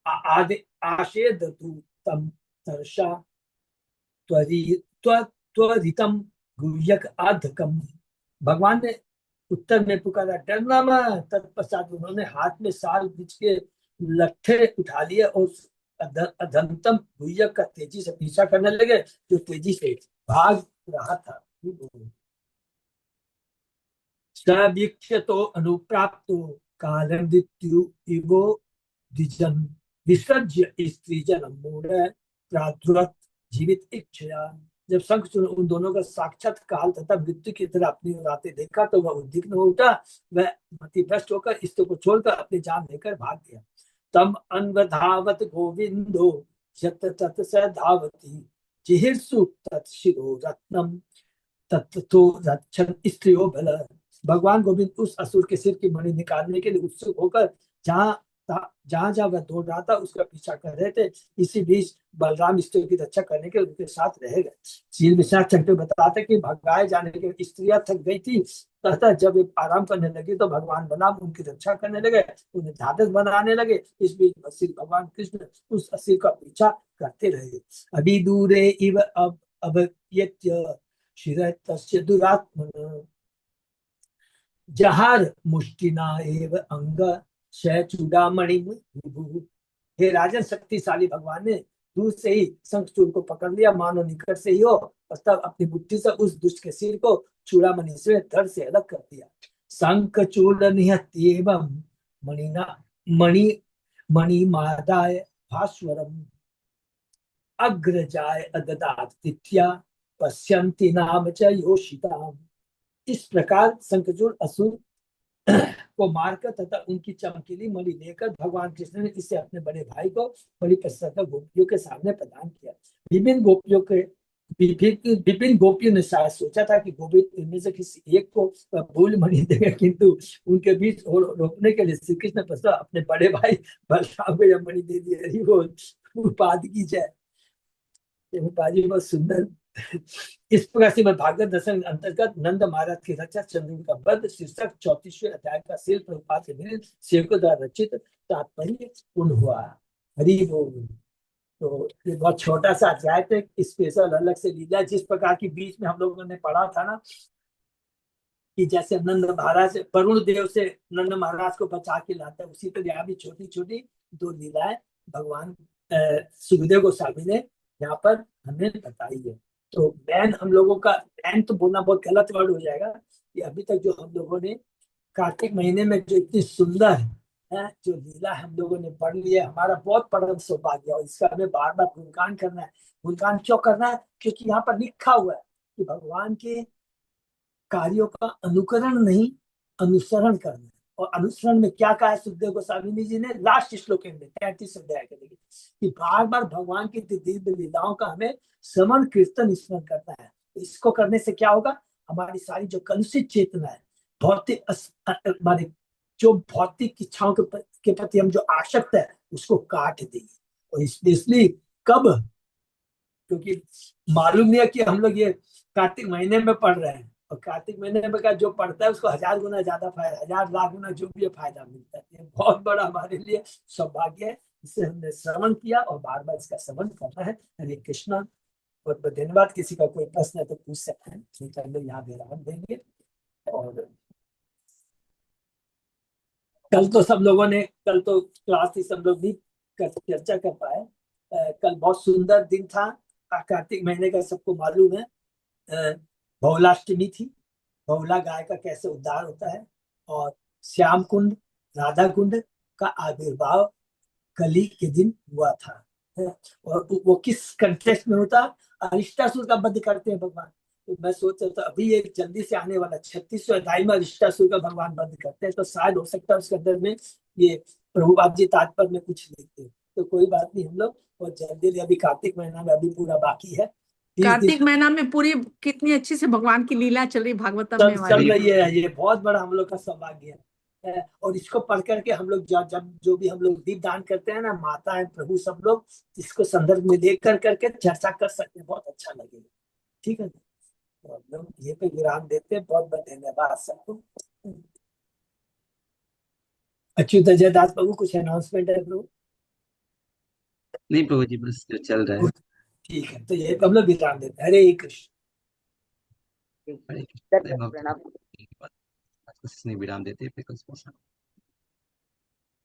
आदि आशेदतु तम तर्षा त्वरितम गुह्यक आधकम। भगवान ने उत्तर में पुकारा, डरना मत। तत्पश्चात उन्होंने हाथ में साल बीच के लट्ठे उठा लिए और अधमतम गुह्यक का तेजी से पीछा करने लगे, जो तेजी से भाग रहा था। सवीक्षतो अनुप्राप्तो कालमृत्यु इवो द्विजन विसर्ज्य स्त्रीजनम मूढ़ प्रादुरत जीवित इच्छया। जब शंखचूड़ उन दोनों का साक्षात काल तथा मृत्यु की तरह अपनी ओर आते देखा तो वह उद्विग्न हो उठा। वह मतिभ्रष्ट होकर स्त्री को छोड़कर अपनी जान लेकर भाग गया। तम अन्वधावत गोविंदो यत तत स धावती जिहिर्षु तत्शिरो रत्नम तत्तो रक्षण स्त्रियो बल। भगवान गोविंद उस असुर के सिर की मणि निकालने के लिए उत्सुक होकर जहां जहां जहां वह दौड़ रहा था उसका पीछा कर रहे थे। इसी बीच बलराम स्त्रियों की रक्षा करने के उनके साथ रह गए। शील विश्वास चंद्र बताते कि भगाए जाने के स्त्रियां थक गई थी, तथा जब वे आराम करने लगी तो भगवान बलराम उनकी रक्षा करने लगे, उन्हें ढाढ़स बनाने लगे। इस बीच श्री भगवान कृष्ण उस असुर का पीछा करते रहे। अभी दूरे इव अब शिर तस्य दुरात्मन जहार मुष्टिना एव अंग चूड़ामणि विभु। हे राजन, शक्तिशाली भगवान ने दूर से ही शंखचूड़ को पकड़ लिया, मानो निकट से ही हो, और तब अपनी मुट्ठी से उस दुष्ट के सिर को चूड़ामणि से धड़ से अलग कर दिया। शंखचूड़ निहत्येवं मणिना मणि मणिमादाय भास्वरम अग्रजाय अददात तिथ्या पश्यन्ति नाम च योषिताम। इस प्रकार शंखचूड़ असुर को मारकर तथा उनकी चमकीली मणि लेकर भगवान कृष्ण ने इसे अपने बड़े भाई को बड़ी प्रसन्नता गोपियों के सामने प्रदान किया। विभिन्न गोपियों ने शायद सोचा था कि गोविंद इनमें से किसी एक को भूल मणि देगा, किंतु उनके बीच रोकने के लिए श्री कृष्ण प्रसाद अपने बड़े भाई बलराम को यह मणि दे दी। वो उपाधि की जाए, उपाधि बहुत सुंदर। इस प्रकार से भागवत दशम अंतर्गत नंद महाराज की रचा चंद्र का वध शीर्षक 34वें अध्याय का शील प्रभुपाद के विभिन्न सेवकों द्वारा रचित तात्पर्य पूर्ण हुआ। हरि बोल। तो ये बहुत छोटा सा अध्याय थे, स्पेशल अलग से लीला। जिस प्रकार की बीच में हम लोगों ने पढ़ा था ना कि जैसे नंद महाराज वरुण देव से नंद महाराज को बचा के लाता है, उसी तरह यहाँ भी छोटी छोटी दो लीलाएं भगवान सुखदेव गोस्वामी ने यहाँ पर हमें बताई है। तो बैन हम लोगों का, बैन तो बोलना बहुत गलत वर्ड हो जाएगा, कि अभी तक जो हम लोगों ने कार्तिक महीने में जो इतनी सुंदर है, जो लीला हम लोगों ने पढ़ लिया, हमारा बहुत परम सौभाग्य है, और इसका हमें बार बार गुणगान करना है। गुणगान क्यों करना है? क्योंकि यहाँ पर लिखा हुआ है कि भगवान के कार्यों का अनुकरण नहीं, अनुसरण करना है। और अनुसरण में क्या कहा है सुखदेव गोस्वामी जी ने लास्ट श्लोक में 33 अध्याय के लिए, कि बार बार भगवान की दिव्य लीलाओं का हमें श्रवण कीर्तन स्मरण करना है। इसको करने से क्या होगा? हमारी सारी जो कलुषित चेतना है, भौतिक हमारे जो भौतिक इच्छाओं के प्रति हम जो आसक्त है, उसको काट देंगे। और इसलिए कब, क्योंकि मालूम नहीं है कि हम लोग ये कार्तिक महीने में पढ़ रहे हैं, और कार्तिक महीने में का जो पढ़ता है उसको 1000 गुना ज्यादा फायदा, 1000 लाख गुना जो भी फायदा मिलता है। ये बहुत बड़ा हमारे लिए सौभाग्य है, जिसे हमने श्रवण किया और बार बार इसका श्रवण करना है। हरे कृष्णा। बहुत बहुत धन्यवाद। किसी का कोई प्रश्न है तो पूछ सकते हैं, नहीं तो हम लोग यहाँ विराम देंगे। और कल तो सब लोगों ने, कल तो क्लास थी, सब लोग भी चर्चा कर पाए। कल बहुत सुंदर दिन था, कार्तिक महीने का सबको मालूम है। बहुलाष्टमी थी। बहुला गाय का कैसे उद्धार होता है, और श्याम कुंड, राधा कुंड का आविर्भाव कली के दिन हुआ था। और वो किस कंटेक्स्ट में होता? अरिष्टासुर का वध करते हैं भगवान। तो मैं सोच रहा था अभी ये जल्दी से आने वाला 36वें अध्याय में अरिष्टासुर का भगवान वध करते हैं, तो शायद हो सकता है उसके अंदर में ये प्रभुपाद जी तात्पर्य में कुछ लिखते हैं। तो कोई बात नहीं, हम लोग और जल्दी, अभी कार्तिक महीना में अभी पूरा बाकी है 30 दिन। कार्तिक महीना में पूरी कितनी अच्छी से भगवान की लीला चल रही भागवतम में चल हमारी। रही है, ये बहुत बड़ा हम लोग का सौभाग्य है। और इसको पढ़ करके हम लोग जब जो भी हम लोग दीप दान करते हैं ना, माता है प्रभु सब लोग इसको संदर्भ में लेकर करके चर्चा कर सकते हैं, बहुत अच्छा लगेगा। ठीक है, तो हम लोग ये पे विराम देते हैं। बहुत बहुत धन्यवाद सबको। अच्युत अजय दास प्रभु, कुछ अनाउंसमेंट है प्रभु? नहीं प्रभु जी, बस जो चल रहा है। ठीक है, तो ये हम लोग विराम देते हैं। हरे कृष्ण। हरे कृष्ण। विराम देते हैं, फिर कल सुबह।